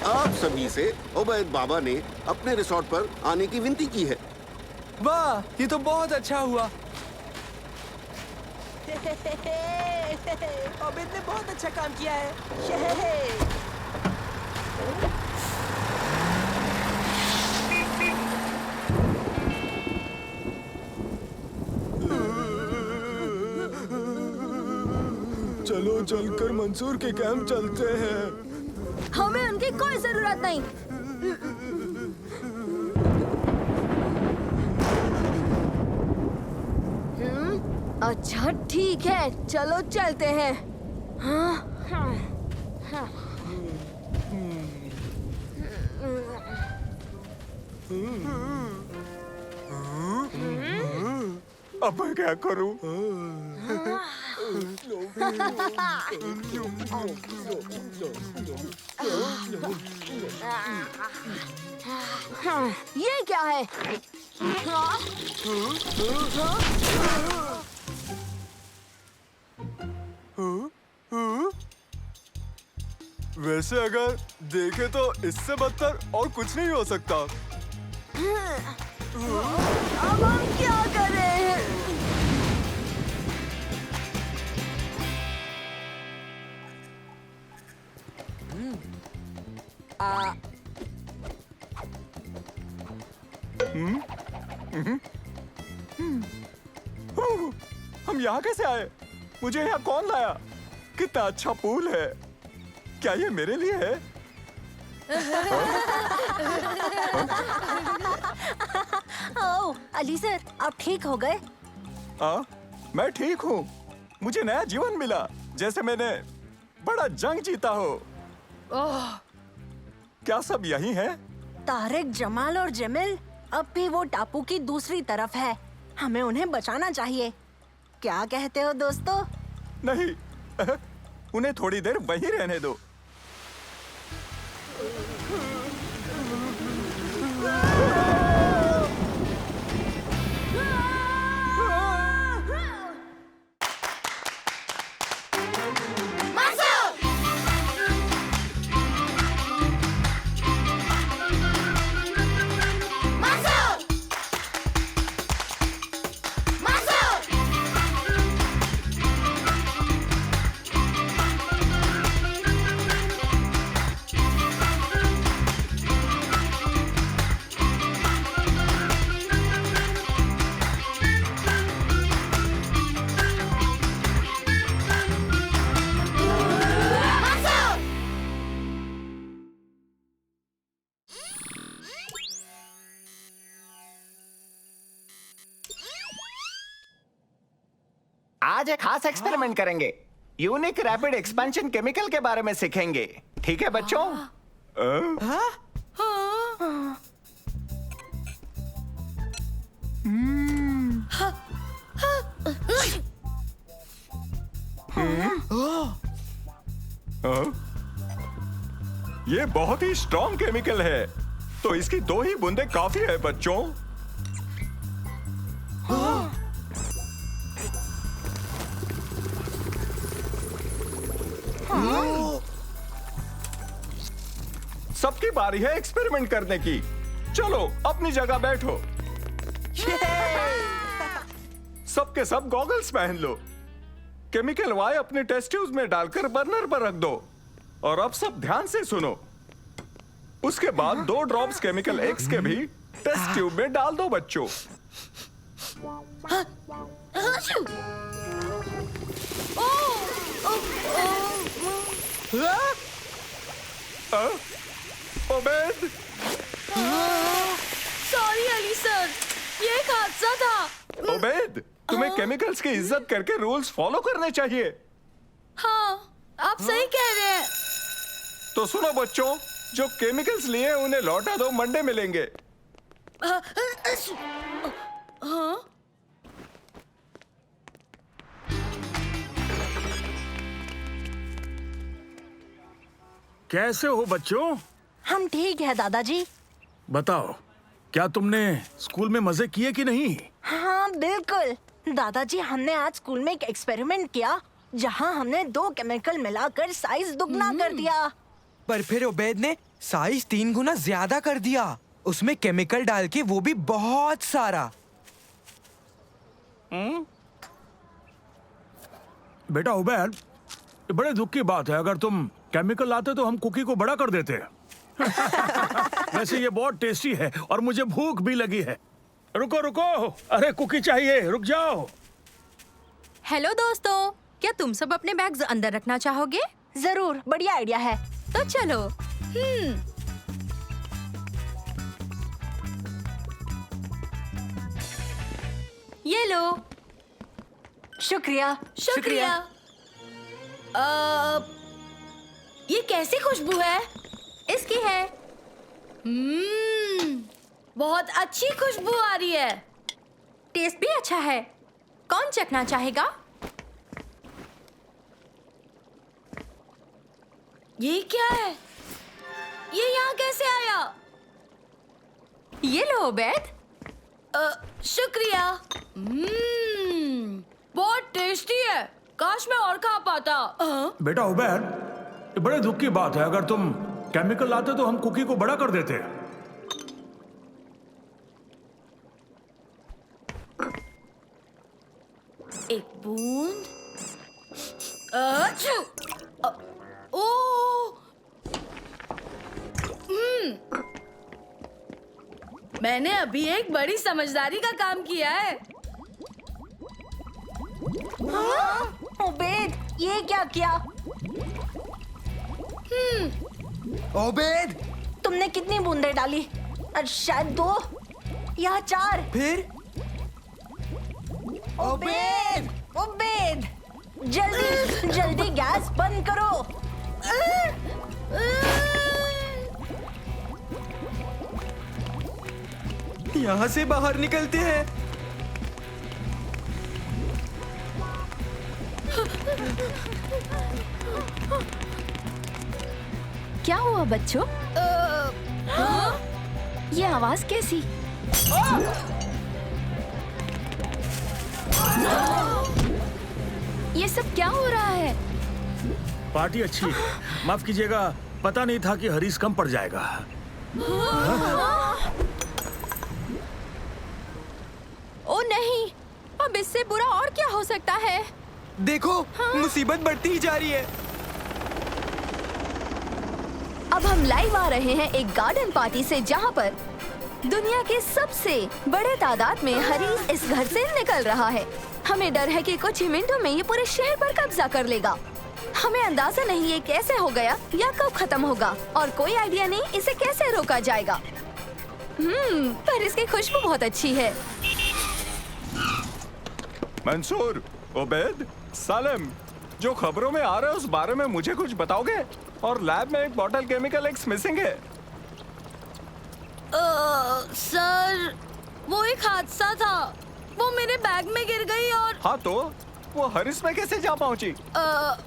आप सभी से उबैद बाबा ने अपने रिसोर्ट पर आने की विनती की है। वाह, ये तो बहुत अच्छा हुआ। उबैद ने बहुत अच्छा काम किया है। चलो चलकर मंसूर के कैंप चलते हैं। हमें उनकी कोई जरूरत नहीं। अच्छा ठीक है, चलो चलते हैं। अब मैं क्या करूं? ये क्या है? वैसे अगर देखे तो इससे बदतर और कुछ नहीं हो सकता। अब हम क्या करें? हम यहाँ कैसे आए? मुझे यहाँ कौन लाया? कितना अच्छा पूल है। क्या ये मेरे लिए है? ओह, अली सर, आप ठीक हो गए? मैं ठीक हूँ। मुझे नया जीवन मिला, जैसे मैंने बड़ा जंग जीता हो। क्या सब यही है? तारिक, जमाल और जमील अब भी वो टापू की दूसरी तरफ है। हमें उन्हें बचाना चाहिए। क्या कहते हो दोस्तों? नहीं, उन्हें थोड़ी देर वहीं रहने दो। आज एक खास एक्सपेरिमेंट करेंगे। यूनिक रैपिड एक्सपेंशन केमिकल के बारे में सीखेंगे। ठीक है बच्चों? ये बहुत ही स्ट्रॉन्ग केमिकल है, तो इसकी 2 ही बूंदे काफी है बच्चों। सबकी बारी है एक्सपेरिमेंट करने की। चलो अपनी जगह बैठो। सबके सब गॉगल्स पहन लो। केमिकल वाई अपने टेस्ट ट्यूब में डालकर बर्नर पर रख दो। और अब सब ध्यान से सुनो। उसके बाद 2 ड्रॉप्स केमिकल एक्स के भी टेस्ट ट्यूब में डाल दो बच्चों। ओबेद, सॉरी अली सर, ये एक हादसा था। ओबेद, तुम्हें केमिकल्स की इज्जत करके रूल्स फॉलो करने चाहिए। हाँ, आप सही कह रहे हैं। तो सुनो बच्चों, जो केमिकल्स लिए उन्हें लौटा दो, मंडे मिलेंगे। हाँ? कैसे हो बच्चों? हम ठीक है दादाजी। बताओ, क्या तुमने स्कूल में मजे किए कि नहीं? हाँ बिल्कुल दादाजी, हमने आज स्कूल में एक एक्सपेरिमेंट किया जहाँ हमने 2 केमिकल मिलाकर साइज दुगना कर दिया। पर फिर उबैद ने साइज 3 गुना ज्यादा कर दिया, उसमें केमिकल डाल के, वो भी बहुत सारा। बेटा उबैद, ये बड़े दुख की बात है। अगर तुम केमिकल लाते तो हम कुकी को बड़ा कर देते। वैसे ये बहुत टेस्टी है और मुझे भूख भी लगी है। रुको रुको, अरे कुकी चाहिए, रुक जाओ। हेलो दोस्तों, क्या तुम सब अपने बैग्स अंदर रखना चाहोगे? जरूर, बढ़िया आइडिया है। तो चलो। ये लो। शुक्रिया। शुक्रिया। ये कैसी खुशबू है? इसकी है। बहुत अच्छी खुशबू आ रही है। टेस्ट भी अच्छा है। कौन चखना चाहेगा? ये क्या है? ये यहाँ कैसे आया? ये लो उबैद। शुक्रिया। बहुत टेस्टी है। काश मैं और खा पाता। बेटा उबैद, ये बड़े दुख की बात है। अगर तुम केमिकल लाते तो हम कुकी को बड़ा कर देते। एक बूंद। अच्छू। ओह। मैंने अभी एक बड़ी समझदारी का काम किया है। उबैद, ये क्या किया? उबैद, तुमने कितनी बूंदें डाली? शायद 2 या 4। फिर? उबैद, उबैद, जल्दी जल्दी गैस बंद करो। यहाँ से बाहर निकलते हैं। क्या हुआ बच्चों? ये आवाज कैसी? ये सब क्या हो रहा है? पार्टी अच्छी है। माफ कीजिएगा, पता नहीं था कि हरीश कम पड़ जाएगा। ओ नहीं, अब इससे बुरा और क्या हो सकता है? देखो, मुसीबत बढ़ती ही जा रही है। अब हम लाइव आ रहे हैं एक गार्डन पार्टी से, जहाँ पर दुनिया के सबसे बड़े तादाद में हरीश इस घर से निकल रहा है। हमें डर है कि कुछ ही मिनटों में ये पूरे शहर पर कब्जा कर लेगा। हमें अंदाजा नहीं ये कैसे हो गया या कब खत्म होगा, और कोई आइडिया नहीं इसे कैसे रोका जाएगा। पर इसकी खुशबू बहुत अच्छी है। मंसूर, ओबेद, सालेम, जो खबरों में आ रहा है उस बारे में मुझे कुछ बताओगे? और लैब में एक बॉटल केमिकल एक्स मिसिंग है। सर, वो एक हादसा था। वो मेरे बैग में गिर गई और हाँ तो वो हरिस में कैसे जा पहुंची?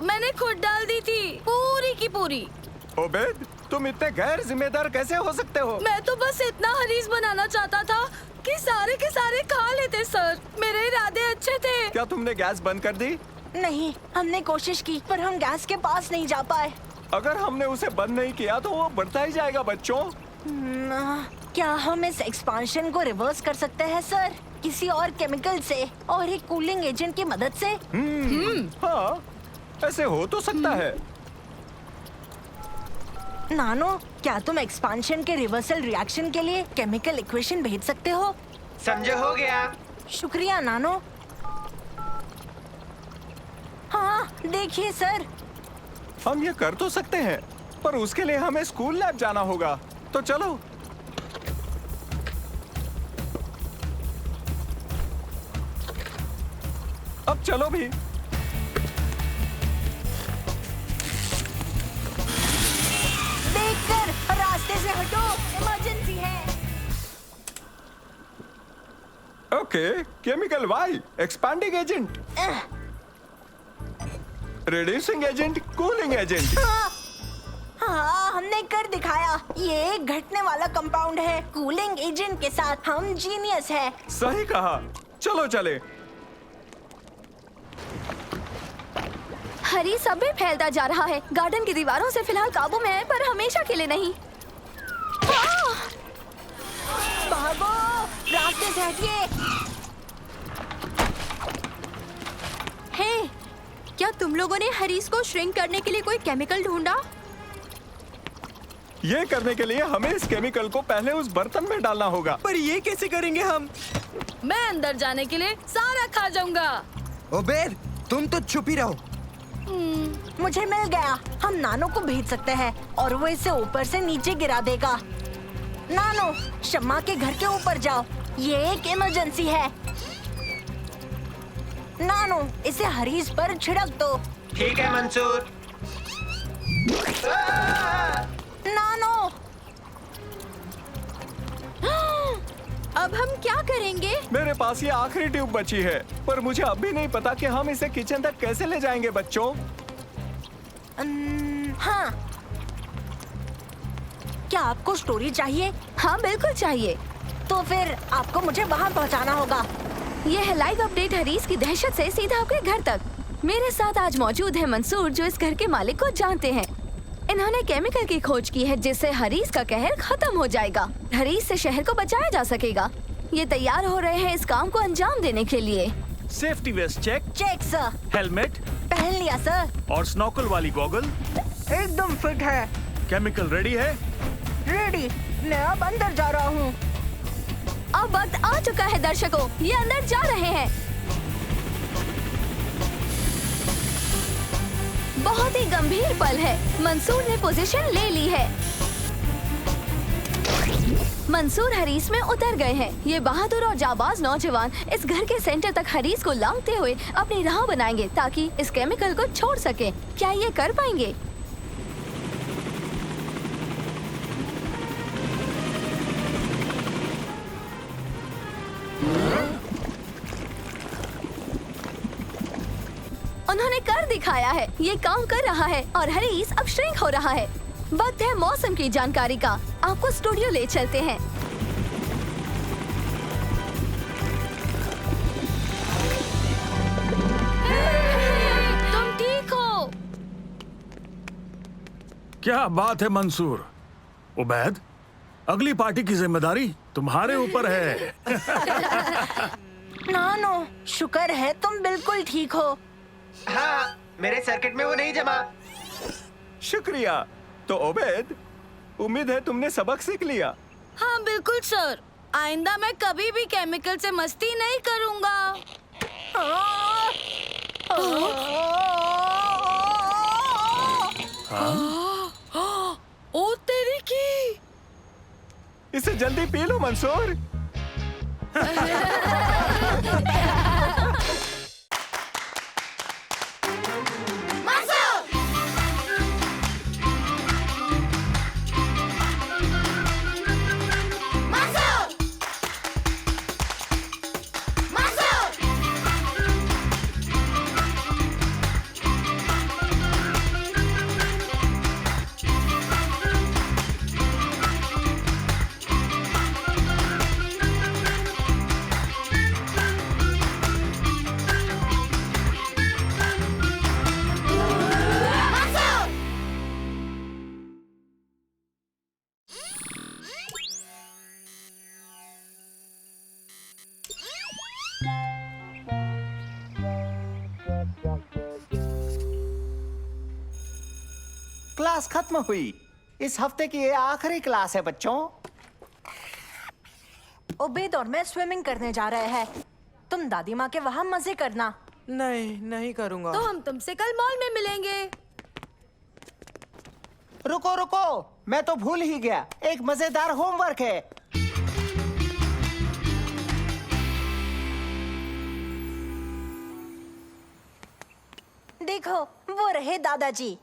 मैंने खुद डाल दी थी पूरी की पूरी। ओबेद, तुम इतने गैर जिम्मेदार कैसे हो सकते हो? मैं तो बस इतना हरीस बनाना चाहता था कि सारे के सारे खा लेते सर। मेरे इरादे अच्छे थे। क्या तुमने गैस बंद कर दी? नहीं, हमने कोशिश की पर हम गैस के पास नहीं जा पाए। अगर हमने उसे बंद नहीं किया तो वो बढ़ता ही जाएगा बच्चों। क्या हम इस एक्सपांशन को रिवर्स कर सकते हैं सर? किसी और केमिकल से और एक कूलिंग एजेंट की मदद से? हाँ, ऐसे हो तो सकता है। नानो, क्या तुम एक्सपांशन के रिवर्सल रिएक्शन के लिए केमिकल इक्वेशन भेज सकते हो? समझो, हो गया। शुक्रिया नानो। हाँ, देखिए सर। हम ये कर तो सकते हैं, पर उसके लिए हमें स्कूल लैब जाना होगा। तो चलो। अब चलो भी। देखकर रास्ते से हटो, इमरजेंसी है। Okay, chemical Y, expanding agent, reducing agent, cooling agent. हाँ, हमने कर दिखाया। ये एक घटने वाला कंपाउंड है। कूलिंग एजेंट के साथ हम जीनियस है। सही कहा। चलो चले। हरी सब भी फैलता जा रहा है। गार्डन की दीवारों से फिलहाल काबू में है, पर हमेशा के लिए नहीं। भागो, रास्ते से हटिए। हे, क्या तुम लोगों ने हरीस को श्रिंक करने के लिए कोई केमिकल ढूंढा? ये करने के लिए हमें इस केमिकल को पहले उस बर्तन में डालना होगा। पर ये कैसे करेंगे हम? मैं अंदर जाने के लिए सारा खा जाऊंगा। ओबेद, तुम तो चुप ही रहो। मुझे मिल गया। हम नानो को भेज सकते हैं और वो इसे ऊपर से नीचे गिरा देगा। नानो, शम्मा के घर के ऊपर जाओ। ये एक इमरजेंसी है। नानो, इसे हरीस पर छिड़क दो। ठीक है मंसूर। नानो, अब हम क्या करेंगे? मेरे पास ये आखिरी ट्यूब बची है, पर मुझे अभी नहीं पता कि हम इसे किचन तक कैसे ले जाएंगे बच्चों। हाँ, क्या आपको स्टोरी चाहिए? हाँ बिल्कुल चाहिए। तो फिर आपको मुझे वहाँ पहुँचाना होगा। ये है लाइव अपडेट हरीस की दहशत से सीधा आपके घर तक। मेरे साथ आज मौजूद है मंसूर, जो इस घर के मालिक को जानते हैं। इन्होंने केमिकल की खोज की है जिससे हरीस का कहर खत्म हो जाएगा। हरीस से शहर को बचाया जा सकेगा। ये तैयार हो रहे हैं इस काम को अंजाम देने के लिए। Safety vest check, check sir. Helmet पहन लिया सर। और स्नॉकल वाली गॉगल एकदम फिट है। केमिकल रेडी है? रेडी। मैं अब अंदर जा रहा हूँ। अब वक्त आ चुका है दर्शकों, ये अंदर जा रहे हैं। बहुत ही गंभीर पल है। मंसूर ने पोजीशन ले ली है। मंसूर हरीस में उतर गए हैं। ये बहादुर और जाबाज नौजवान इस घर के सेंटर तक हरीस को लांघते हुए अपनी राह बनाएंगे ताकि इस केमिकल को छोड़ सके। क्या ये कर पाएंगे? उन्होंने कर दिखाया है। ये काम कर रहा है और हरीस अब श्रिंक हो रहा है। वक्त है मौसम की जानकारी का। आपको स्टूडियो ले चलते हैं। तुम ठीक हो? क्या बात है मंसूर। उबैद, अगली पार्टी की जिम्मेदारी तुम्हारे ऊपर है। नानो, शुक्र है तुम बिल्कुल ठीक हो। हाँ, मेरे सर्किट में वो नहीं जमा। शुक्रिया। तो ओबेद, उम्मीद है तुमने सबक सीख लिया। हाँ बिल्कुल सर। आइंदा मैं कभी भी केमिकल से मस्ती नहीं करूँगा। ओ तेरी की। इसे जल्दी पी लो मंसूर। क्लास खत्म हुई। इस हफ्ते की ये आखिरी क्लास है बच्चों। उबैद और मैं स्विमिंग करने जा रहे हैं। तुम दादी माँ के वहाँ मजे करना। नहीं करूँगा। तो हम तुमसे कल मॉल में मिलेंगे। रुको रुको, मैं तो भूल ही गया, एक मजेदार होमवर्क है। देखो वो रहे दादाजी।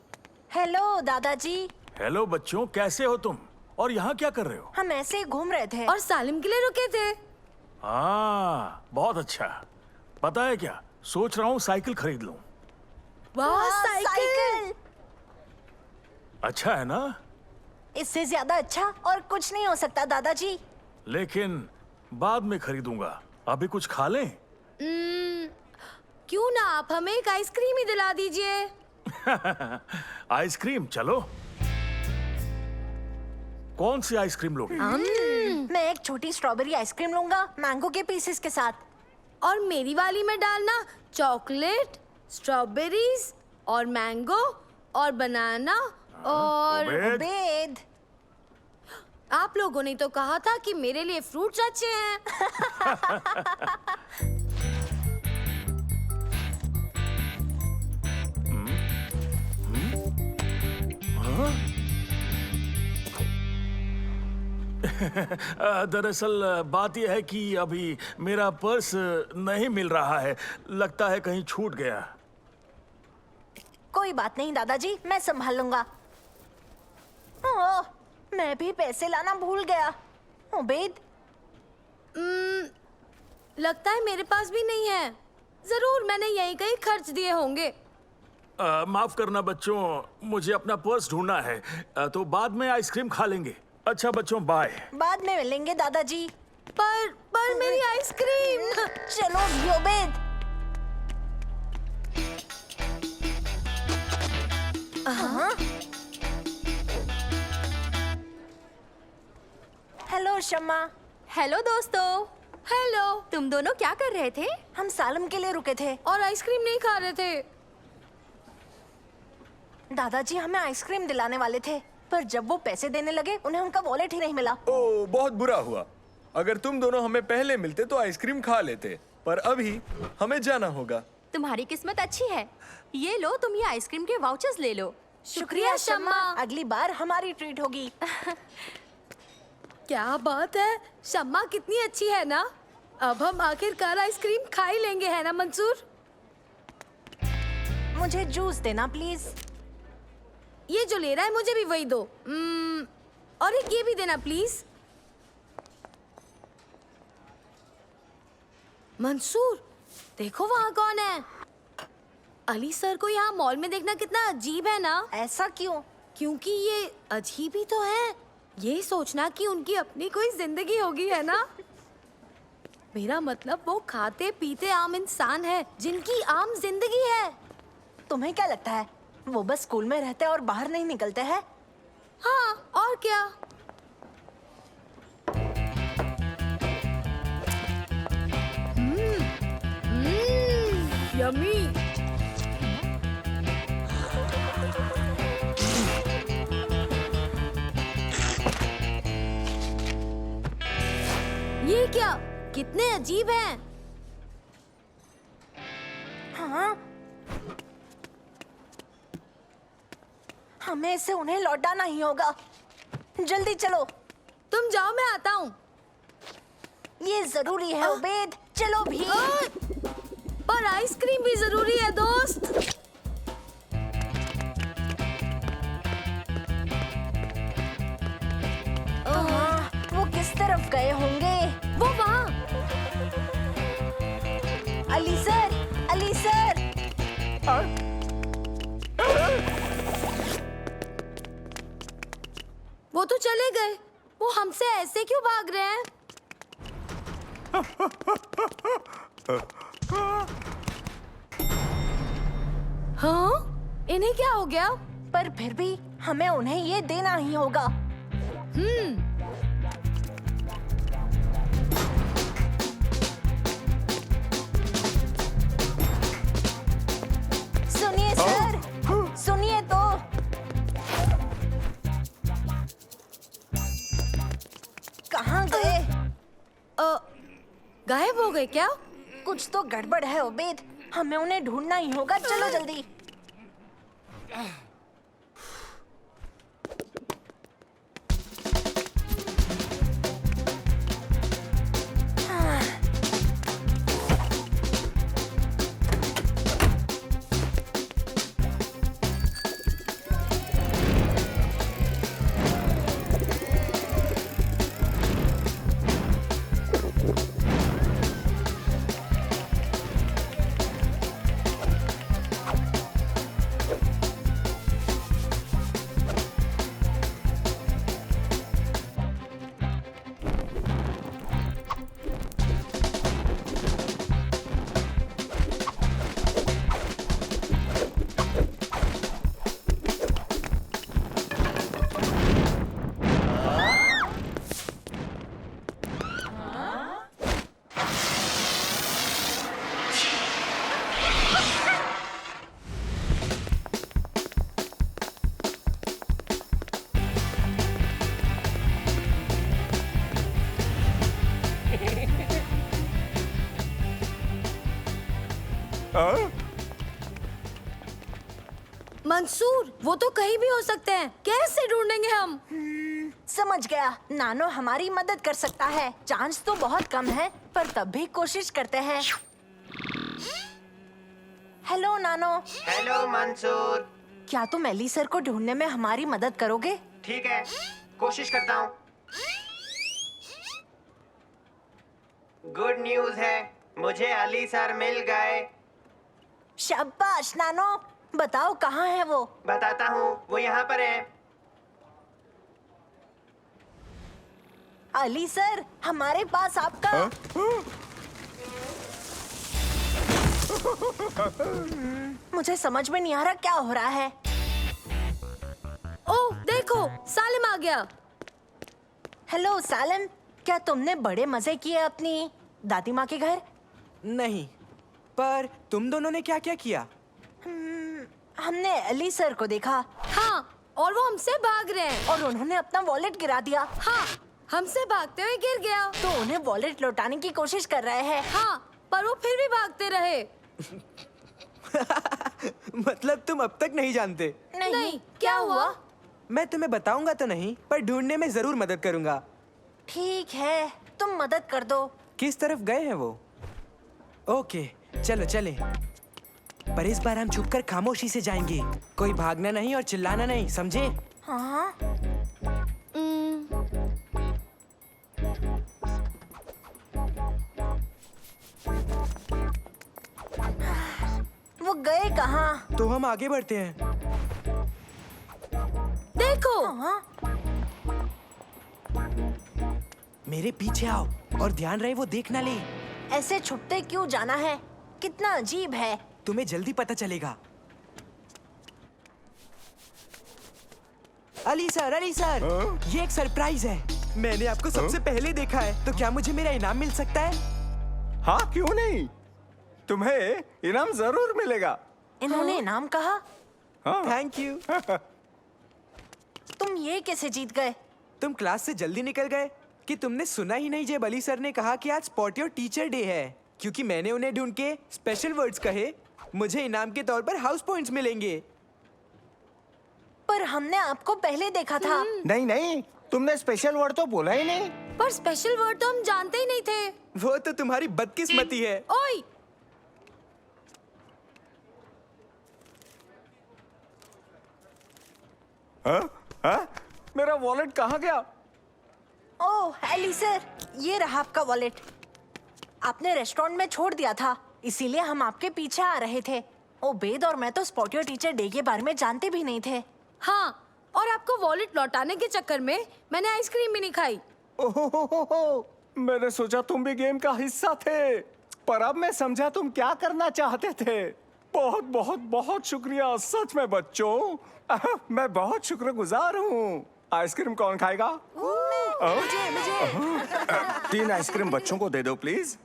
हेलो दादाजी। हेलो बच्चों, कैसे हो तुम? और यहाँ क्या कर रहे हो? हम ऐसे ही घूम रहे थे। और सालिम के लिए रुके थे। हाँ, बहुत अच्छा। पता है क्या, सोच रहा हूँ साइकिल खरीद लूं। वाह, साइकिल। अच्छा है ना? इससे ज्यादा अच्छा और कुछ नहीं हो सकता दादाजी। लेकिन बाद में खरीदूंगा, अभी कुछ खा लें? क्यों ना आप हमें एक आइसक्रीम ही दिला दीजिए। आइसक्रीम, चलो। कौन सी आइसक्रीम लोगे? मैं एक छोटी स्ट्रॉबेरी आइसक्रीम लूंगा, मैंगो के पीसेस के साथ। और मेरी वाली में डालना चॉकलेट, स्ट्रॉबेरीज और मैंगो और बनाना और उबैद। आप लोगों ने तो कहा था कि मेरे लिए फ्रूट्स अच्छे हैं। दरअसल बात यह है कि अभी मेरा पर्स नहीं मिल रहा है, लगता है कहीं छूट गया। कोई बात नहीं दादाजी, मैं संभाल लूंगा। ओह, मैं भी पैसे लाना भूल गया। उबैद, लगता है मेरे पास भी नहीं है। जरूर मैंने यहीं कहीं खर्च दिए होंगे। माफ करना बच्चों, मुझे अपना पर्स ढूंढना है, तो बाद में आइसक्रीम खा लेंगे। अच्छा बच्चों, बाय। बाद में मिलेंगे दादाजी। पर मेरी आइसक्रीम। चलो भी उबैद। हेलो शम्मा। हेलो दोस्तों। हेलो। तुम दोनों क्या कर रहे थे? हम सालम के लिए रुके थे और आइसक्रीम नहीं खा रहे थे। दादाजी हमें आइसक्रीम दिलाने वाले थे, पर जब वो पैसे देने लगे उन्हें उनका वॉलेट ही नहीं मिला। ओह, बहुत बुरा हुआ। अगर तुम दोनों हमें पहले मिलते तो आइसक्रीम खा लेते, पर अभी हमें जाना होगा। तुम्हारी किस्मत अच्छी है। ये लो, तुम ये आइसक्रीम के वाउचर्स ले लो। शुक्रिया शम्मा। अगली बार हमारी ट्रीट होगी। क्या बात है, शम्मा कितनी अच्छी है ना। अब हम आखिरकार आइसक्रीम खा ही लेंगे, है ना मंसूर? मुझे जूस देना प्लीज। ये जो ले रहा है मुझे भी वही दो। और एक ये भी देना प्लीज। मंसूर, देखो वहाँ कौन है। अली सर को यहाँ मॉल में देखना कितना अजीब है ना। ऐसा क्यों? क्योंकि ये अजीब ही तो है। ये सोचना कि उनकी अपनी कोई जिंदगी होगी, है ना। मेरा मतलब वो खाते पीते आम इंसान है जिनकी आम जिंदगी है। तुम्हें क्या लगता है वो बस स्कूल में रहते और बाहर नहीं निकलते हैं? हाँ, और क्या। यम्मी। ये क्या, कितने अजीब हैं। हाँ, हमें इसे उन्हें लौटाना ही होगा। जल्दी चलो। तुम जाओ, मैं आता हूँ। ये जरूरी है उबैद, चलो भी। पर आइसक्रीम भी जरूरी है दोस्त। वो किस तरफ गए होंगे? वो वहाँ। Ali sir, Ali sir. वो तो चले गए। वो हमसे ऐसे क्यों भाग रहे हैं? हाँ? इन्हें क्या हो गया? पर फिर भी हमें उन्हें ये देना ही होगा। सुनिए सर, सुनिए तो। गए क्या? कुछ तो गड़बड़ है उबैद, हमें उन्हें ढूंढना ही होगा। चलो जल्दी। मंसूर, वो तो कहीं भी हो सकते हैं, कैसे ढूंढेंगे हम? समझ गया, नानो हमारी मदद कर सकता है। चांस तो बहुत कम है, पर तब भी कोशिश करते हैं। हेलो नानो। हेलो मंसूर। क्या तुम एली सर को ढूंढने में हमारी मदद करोगे? ठीक है, कोशिश करता हूँ। गुड न्यूज़ है, मुझे अली सर मिल गए। शाबाश नानो, बताओ कहाँ है वो? बताता हूँ, वो यहाँ पर है। अली सर, हमारे पास आपका मुझे समझ में नहीं आ रहा क्या हो रहा है। ओह देखो, सालिम आ गया। हेलो सालिम, क्या तुमने बड़े मजे किए अपनी दादी माँ के घर? नहीं, पर तुम दोनों ने क्या क्या किया? हमने अली सर को देखा। हाँ, और वो हमसे भाग रहे हैं। और उन्होंने अपना वॉलेट गिरा दिया। हाँ, हमसे भागते हुए गिर गया। तो उन्हें वॉलेट लौटाने की कोशिश कर रहे हैं। हाँ, पर वो फिर भी भागते रहे। मतलब तुम अब तक नहीं जानते? नहीं, क्या हुआ? मैं तुम्हें बताऊंगा तो नहीं, पर ढूंढने में जरूर मदद करूंगा। ठीक है, तुम मदद कर दो। किस तरफ गए हैं वो? ओके, चलो चले। पर इस बार हम छुपकर खामोशी से जाएंगे। कोई भागना नहीं और चिल्लाना नहीं, समझे? हाँ। वो गए कहाँ? तो हम आगे बढ़ते हैं। देखो। हाँ? मेरे पीछे आओ और ध्यान रहे वो देख ना ले। ऐसे छुपते क्यों जाना है? कितना अजीब है। तुम्हें जल्दी पता चलेगा। अली सर, ये एक सरप्राइज है। मैंने आपको सबसे पहले देखा है, तो क्या मुझे मेरा इनाम मिल सकता है? हाँ, क्यों नहीं, तुम्हें इनाम जरूर मिलेगा। इन्होंने इनाम कहा? हाँ। Thank you. तुम ये कैसे जीत गए? तुम क्लास से जल्दी निकल गए कि तुमने सुना ही नहीं जब अली सर ने कहा कि आज स्पॉट योर टीचर डे है। क्योंकि मैंने उन्हें ढूंढ के स्पेशल वर्ड्स कहे, मुझे इनाम के तौर पर हाउस पॉइंट्स मिलेंगे। पर हमने आपको पहले देखा था। नहीं, तुमने स्पेशल वर्ड तो बोला ही नहीं। पर स्पेशल वर्ड तो हम जानते ही नहीं थे। वो तो तुम्हारी बदकिस्मती है। ओए! मेरा वॉलेट कहाँ गया? ओह एली सर, ये रहा आपका वॉलेट। आपने रेस्टोरेंट में छोड़ दिया था, इसीलिए हम आपके पीछे आ रहे थे। उबैद और मैं तो स्पॉट योर टीचर डे के बारे में जानते भी नहीं थे। हाँ, और आपको वॉलेट लौटाने के चक्कर में मैंने आइसक्रीम भी नहीं खाई। ओहो, मैंने सोचा तुम भी गेम का हिस्सा थे, पर अब मैं समझा तुम क्या करना चाहते थे। बहुत बहुत बहुत शुक्रिया, सच में बच्चों। मैं बहुत शुक्रगुजार हूँ। आइसक्रीम कौन खाएगा? मुझे 3 आइसक्रीम बच्चों को दे दो प्लीज।